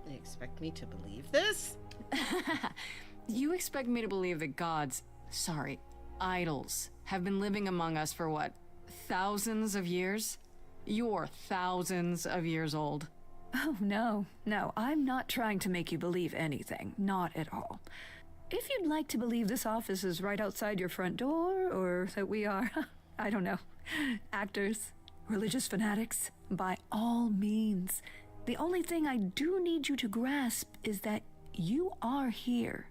You expect me to believe this? You expect me to believe that gods, sorry, idols, have been living among us for what, thousands of years? You're thousands of years old. Oh, no, I'm not trying to make you believe anything. Not at all. If you'd like to believe this office is right outside your front door, or that we are, I don't know, actors, religious fanatics, by all means. The only thing I do need you to grasp is that you are here.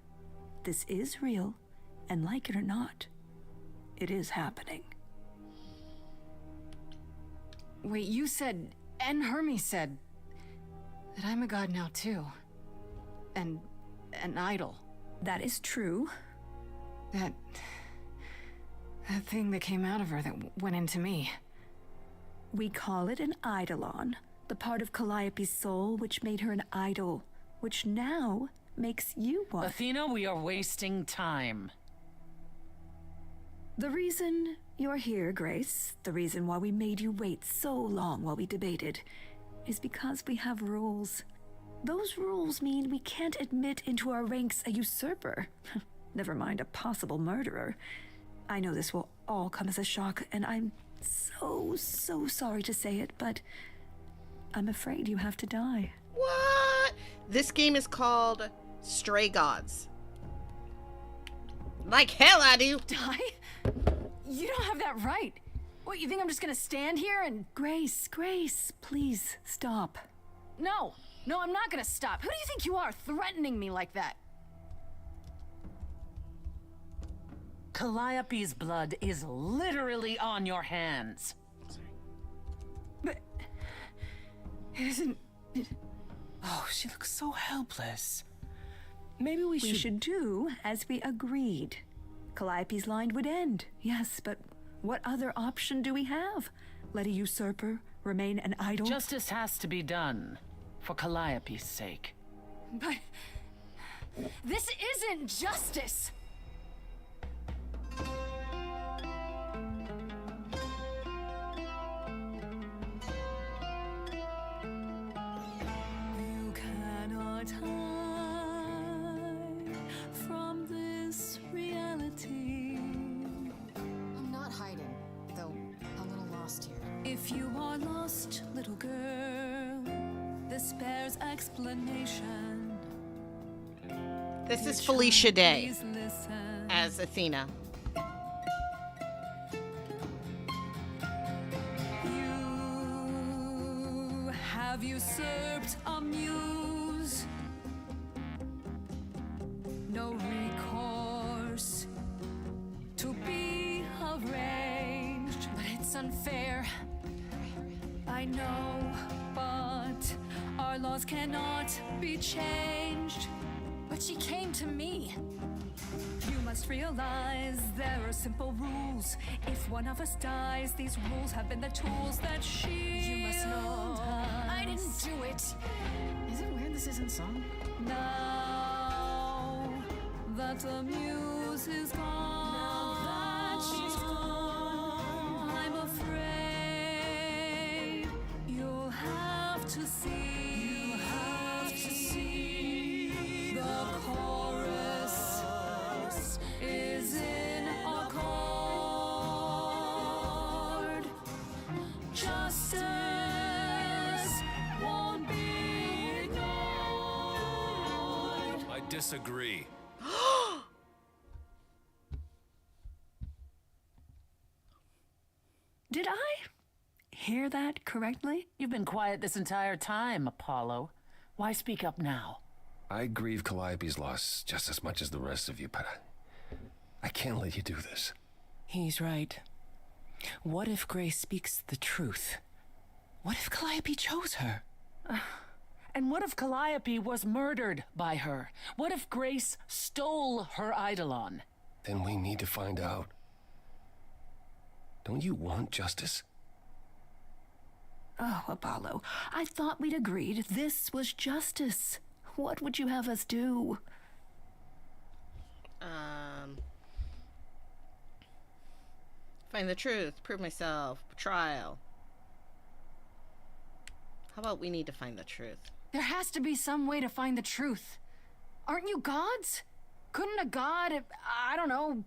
This is real, and like it or not, it is happening. Wait, you said, and Hermes said, that I'm a god now too. And an idol. That is true. That thing that came out of her that went into me. We call it an eidolon, the part of Calliope's soul which made her an idol, which now makes you one. Athena, we are wasting time. The reason you're here, Grace, the reason why we made you wait so long while we debated, is because we have rules. Those rules mean we can't admit into our ranks a usurper. Never mind a possible murderer. I know this will all come as a shock, and I'm so sorry to say it, but I'm afraid you have to die. What? This game is called Stray Gods. Like hell I do. Die? You don't have that right. What, you think I'm just gonna stand here and... Grace, please stop. No, I'm not gonna stop. Who do you think you are, threatening me like that? Calliope's blood is literally on your hands. But... Isn't... Oh, she looks so helpless. Maybe we We should do as we agreed. Calliope's line would end, yes, but what other option do we have? Let a usurper remain an idol? Justice has to be done, for Calliope's sake. But... This isn't justice! If you are lost, little girl, this bears explanation. This is Felicia Day Please listen. as Athena. You have usurped a muse. No recourse to be arranged. But it's unfair. I know, but our laws cannot be changed. But she came to me. You must realize there are simple rules. If one of us dies, these rules have been the tools that shield You must know. I didn't us. do it. Is it weird this isn't song? Now that the muse is gone, I'm afraid you'll have to see. The chorus is in accord. Justice won't be ignored. I disagree. Did I hear that correctly? You've been quiet this entire time, Apollo. Why speak up now? I grieve Calliope's loss just as much as the rest of you, but I can't let you do this. He's right. What if Grace speaks the truth? What if Calliope chose her? And what if Calliope was murdered by her? What if Grace stole her Eidolon? Then we need to find out. Don't you want justice? Oh, Apollo, I thought we'd agreed this was justice. What would you have us do? Find the truth, prove myself, trial. How about we need to find the truth? There has to be some way to find the truth. Aren't you gods? Couldn't a god, I don't know...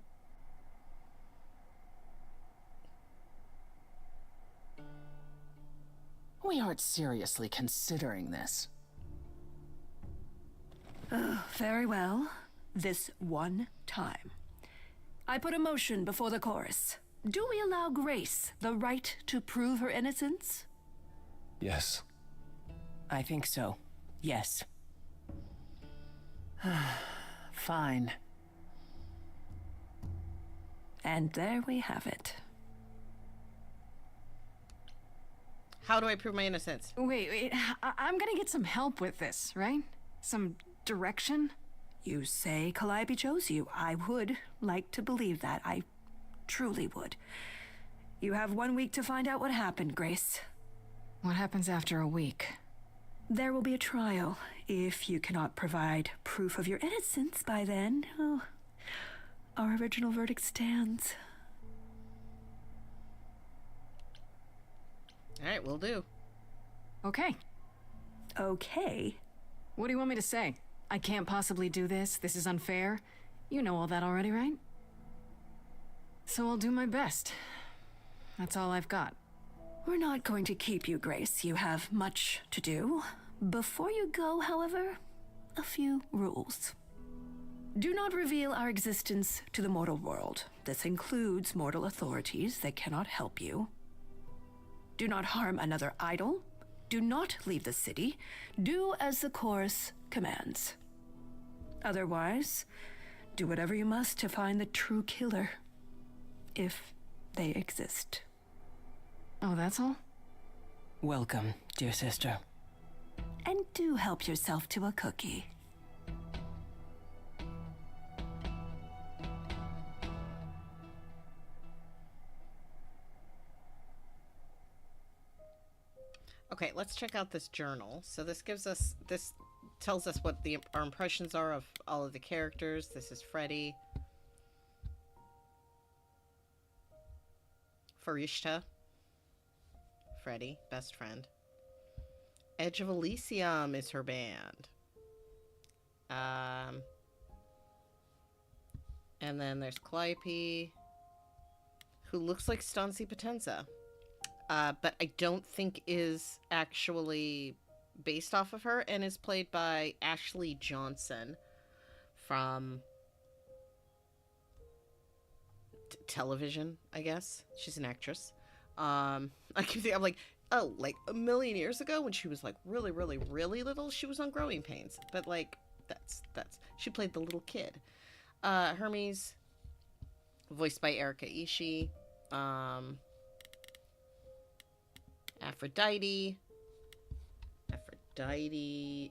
We aren't seriously considering this. Very well. This one time. I put a motion before the chorus. Do we allow Grace the right to prove her innocence? Yes. I think so. Yes. Fine. And there we have it. How do I prove my innocence? Wait, I'm gonna get some help with this, right? Some direction? You say Calliope chose you. I would like to believe that. I truly would. You have 1 week to find out what happened, Grace. What happens after a week? There will be a trial. If you cannot provide proof of your innocence by then, oh, our original verdict stands. All right, we'll do. Okay. Okay. What do you want me to say? I can't possibly do this. This is unfair. You know all that already, right? So I'll do my best. That's all I've got. We're not going to keep you, Grace. You have much to do. Before you go, however, a few rules. Do not reveal our existence to the mortal world. This includes mortal authorities that cannot help you. Do not harm another idol. Do not leave the city. Do as the chorus commands. Otherwise, do whatever you must to find the true killer, if they exist. Oh, that's all? Welcome, dear sister. And do help yourself to a cookie. Okay, let's check out this journal. So this tells us what our impressions are of all of the characters. This is Freddy. Farishta. Freddy, best friend. Edge of Elysium is her band. And then there's Calliope, who looks like Stancy Potenza. but I don't think is actually based off of her, and is played by Ashley Johnson from television, I guess. She's an actress. I keep thinking, I'm like, oh, like a million years ago when she was like really, really, really little, she was on Growing Pains. But like, that's she played the little kid. Hermes, voiced by Erika Ishii. Aphrodite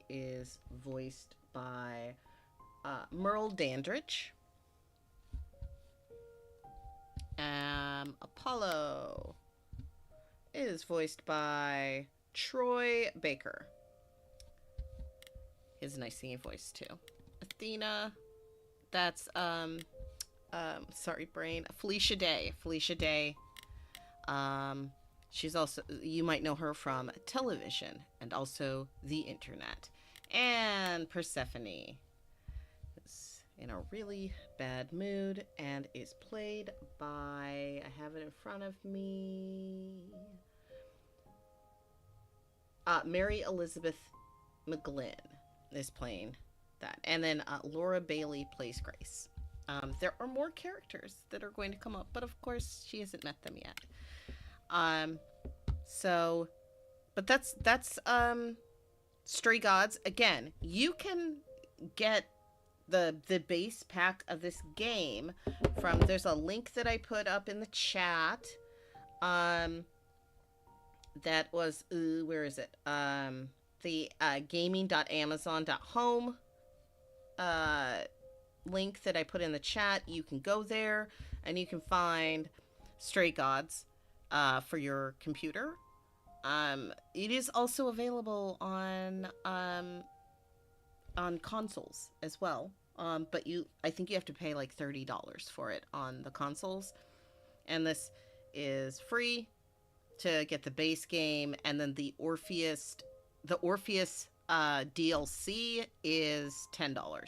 is voiced by Merle Dandridge. Apollo is voiced by Troy Baker. He has a nice singing voice too. Athena, that's sorry brain, Felicia Day. She's also, you might know her from television and also the internet. And Persephone is in a really bad mood and is played by, I have it in front of me, Mary Elizabeth McGlynn is playing that. And then Laura Bailey plays Grace. There are more characters that are going to come up, but of course she hasn't met them yet. But that's Stray Gods. Again, you can get the base pack of this game from, there's a link that I put up in the chat. That was, where is it? The gaming.amazon.home link that I put in the chat. You can go there and you can find Stray Gods for your computer. It is also available on consoles as well. But I think you have to pay like $30 for it on the consoles. And this is free to get the base game, and then the Orpheus DLC is $10.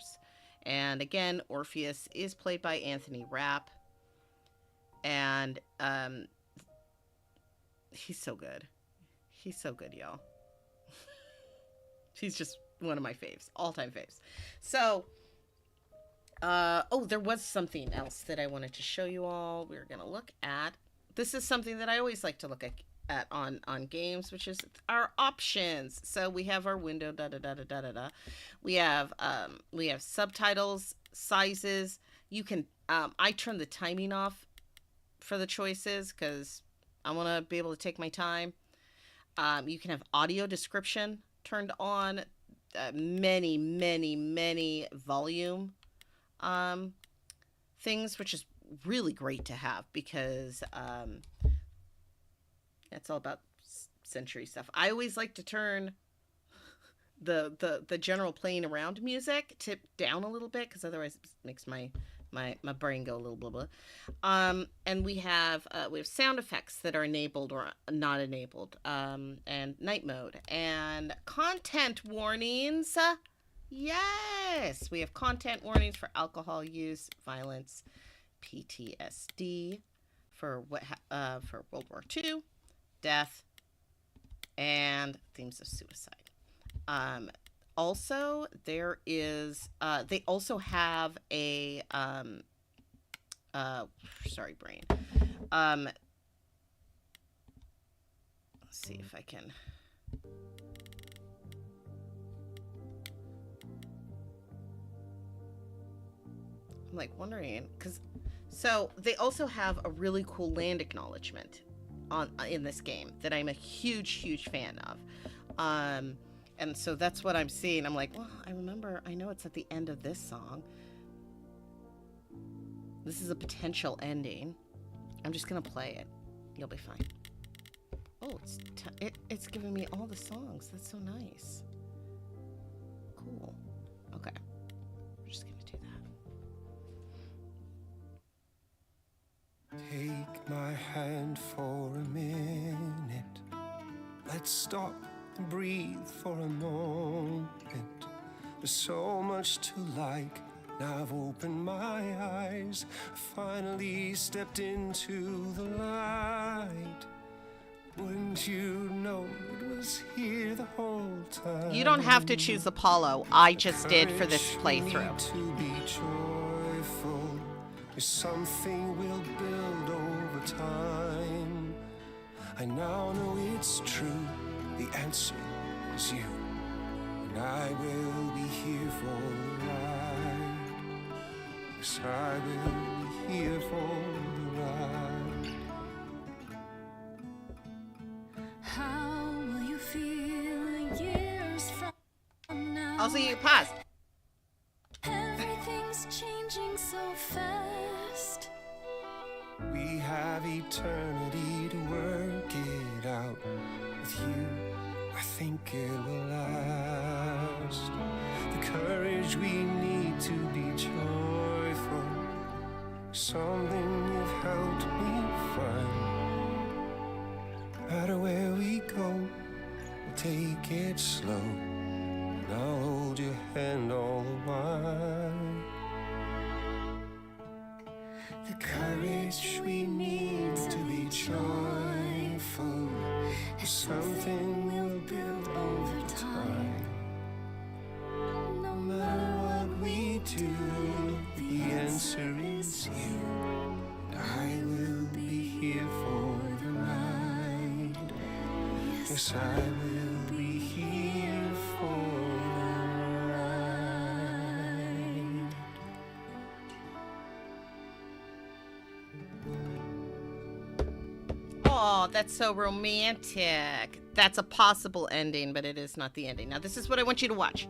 And again, Orpheus is played by Anthony Rapp, and he's so good. He's so good, y'all. He's just one of my faves, all-time faves. So, there was something else that I wanted to show you all. We're gonna look at. This is something that I always like to look at on games, which is our options. So we have our window, We have subtitles, sizes. You can, I turn the timing off for the choices because I want to be able to take my time. You can have audio description turned on, many volume things, which is really great to have because it's all about Century stuff. I always like to turn the general playing around music tip down a little bit because otherwise it makes my brain go a little blah blah. And we have sound effects that are enabled or not enabled, and night mode and content warnings. Yes, we have content warnings for alcohol use, violence, PTSD, for World War II, death, and themes of suicide. Also, there is they also have a sorry brain. Let's see if I can. I'm like wondering because so they also have a really cool land acknowledgement in this game that I'm a huge fan of. And so that's what I'm seeing. I'm like, well, I know it's at the end of this song. This is a potential ending. I'm just gonna play it. You'll be fine. Oh, it's giving me all the songs. That's so nice. Cool. Okay. We're just gonna do that. Take my hand for a minute. Let's stop and breathe for a moment. There's so much to like. Now I've opened my eyes, finally stepped into the light. Wouldn't you know it was here the whole time? You don't have to choose Apollo. I just did for this playthrough. To be joyful is something we'll build over time. I now know it's true. The answer is you, and I will be here for the ride. Yes, I will be here for the ride. How will you feel years from now? Also, you paused. Everything's changing so fast. We have eternity to work it out. With you, I think it will last. The courage we need to be joyful, something you've helped me find. No matter where we go, we'll take it slow, and I'll hold your hand all the while. The courage we need to be joyful is something we'll build over time. No matter what we do, the answer is you, and I will be here for the ride. Yes, I will be here for the ride. Oh, that's so romantic. That's a possible ending, but it is not the ending. Now, this is what I want you to watch.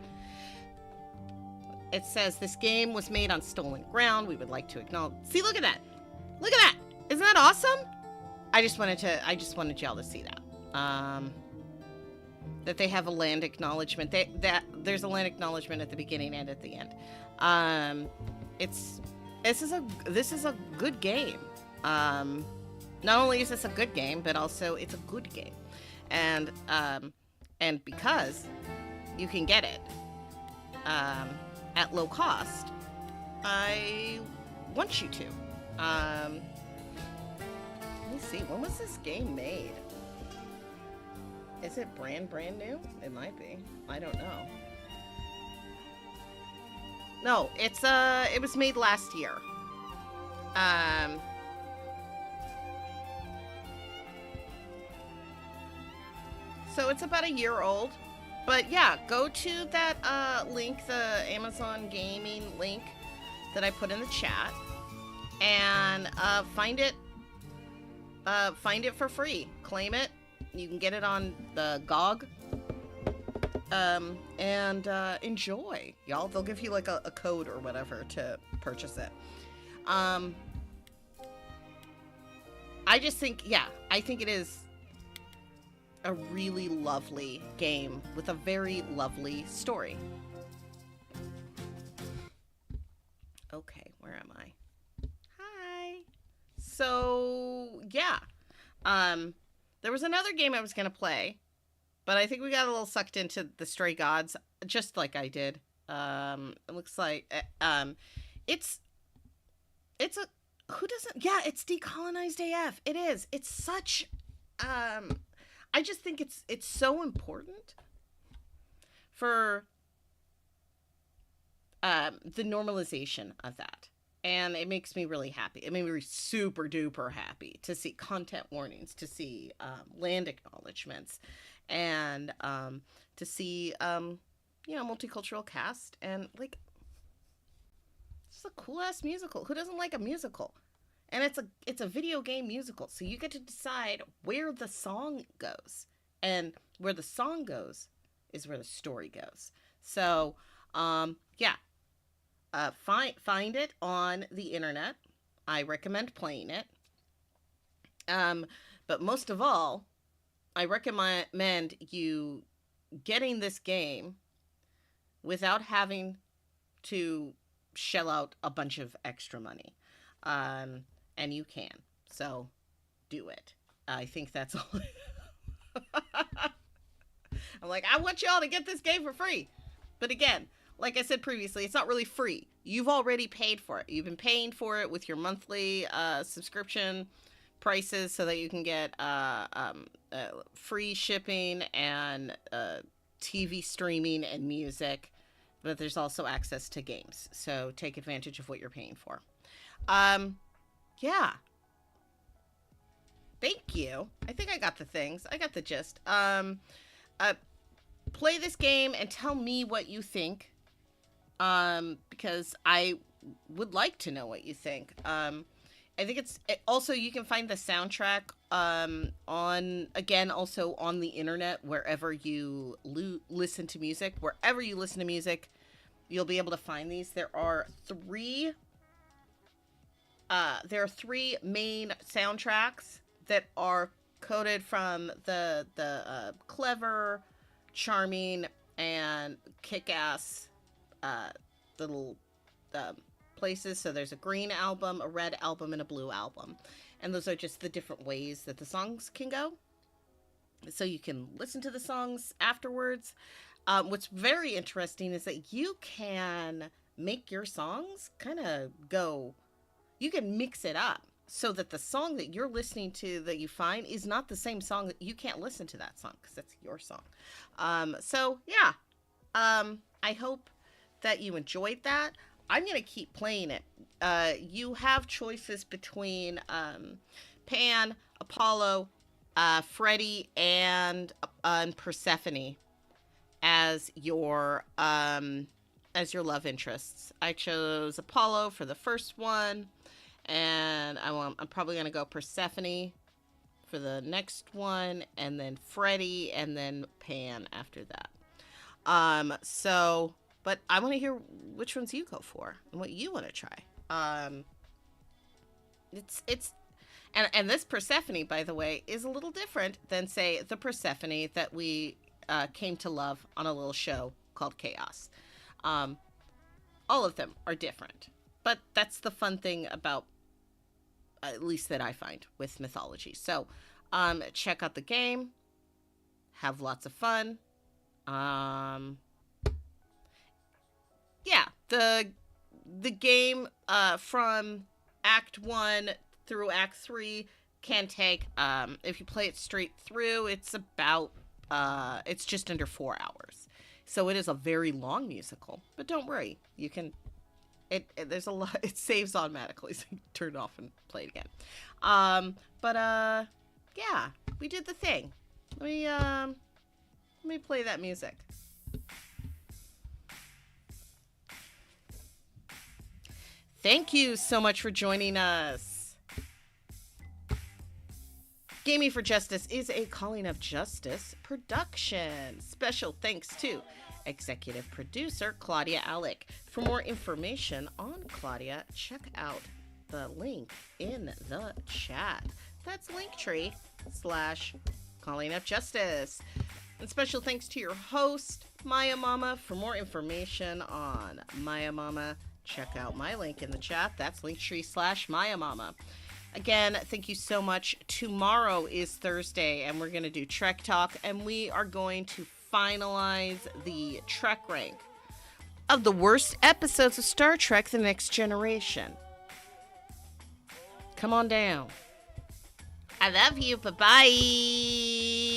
It says, this game was made on stolen ground. We would like to acknowledge... See, look at that. Look at that. Isn't that awesome? I just wanted y'all to see that. That they have a land acknowledgement. There's a land acknowledgement at the beginning and at the end. This is a good game. Not only is this a good game, but also it's a good game. And because you can get it at low cost, I want you to. Let me see, when was this game made? Is it brand new? It might be. I don't know. No, it was made last year. So it's about a year old. But yeah, go to that link, the Amazon Gaming link that I put in the chat, and find it for free. Claim it. You can get it on the GOG. And enjoy, y'all. They'll give you like a code or whatever to purchase it. I just think, yeah, I think it is a really lovely game with a very lovely story. Okay, where am I? Hi. So, yeah. There was another game I was going to play, but I think we got a little sucked into the Stray Gods, just like I did. It looks like, it's it's Decolonized AF. It is. It's such, I just think it's so important for the normalization of that. And it makes me really happy. It made me super duper happy to see content warnings, to see land acknowledgements, and to see multicultural cast, and like, it's a cool ass musical. Who doesn't like a musical? And it's a video game musical, so you get to decide where the song goes, and where the song goes is where the story goes. So yeah. Find it on the internet. I recommend playing it. But most of all, I recommend you getting this game without having to shell out a bunch of extra money. And you can. So do it. I think that's all. I'm like, I want y'all to get this game for free. But again, like I said previously, it's not really free. You've already paid for it. You've been paying for it with your monthly subscription prices so that you can get free shipping and TV streaming and music, but there's also access to games. So take advantage of what you're paying for. Yeah. Thank you. I think I got the things. I got the gist. Play this game and tell me what you think. Because I would like to know what you think. I think also you can find the soundtrack also on the internet wherever you listen to music. Wherever you listen to music, you'll be able to find these. There are three main soundtracks that are coded from the clever, charming, and kick-ass little places. So there's a green album, a red album, and a blue album. And those are just the different ways that the songs can go. So you can listen to the songs afterwards. What's very interesting is that you can make your songs kind of go, you can mix it up so that the song that you're listening to that you find is not the same song. That you can't listen to that song because that's your song. So yeah, I hope that you enjoyed that. I'm going to keep playing it. You have choices between Pan, Apollo, Freddy, and Persephone as your love interests. I chose Apollo for the first one, and I'm probably going to go Persephone for the next one, and then Freddy, and then Pan after that. But I want to hear which ones you go for and what you want to try. And this Persephone, by the way, is a little different than, say, the Persephone that we came to love on a little show called Chaos. All of them are different, but that's the fun thing about, at least that I find, with mythology. So check out the game, have lots of fun. Yeah, the game from Act 1 through Act 3 can take, if you play it straight through, it's just under 4 hours. So it is a very long musical, but don't worry, you can, there's a lot, it saves automatically, so you can turn it off and play it again. Yeah, we did the thing. Let me play that music. Thank you so much for joining us. Gaming4Justice is a Calling of Justice production. Special thanks to executive producer Claudia Alick. For more information on Claudia, check out the link in the chat. That's Linktree/Calling of Justice. And special thanks to your host, Maiamama. For more information on Maiamama, check out my link in the chat. That's Linktree/Maiamama. Again, thank you so much. Tomorrow is Thursday, and we're going to do Trek Talk, and we are going to finalize the Trek rank of the worst episodes of Star Trek: The Next Generation. Come on down. I love you. Bye-bye.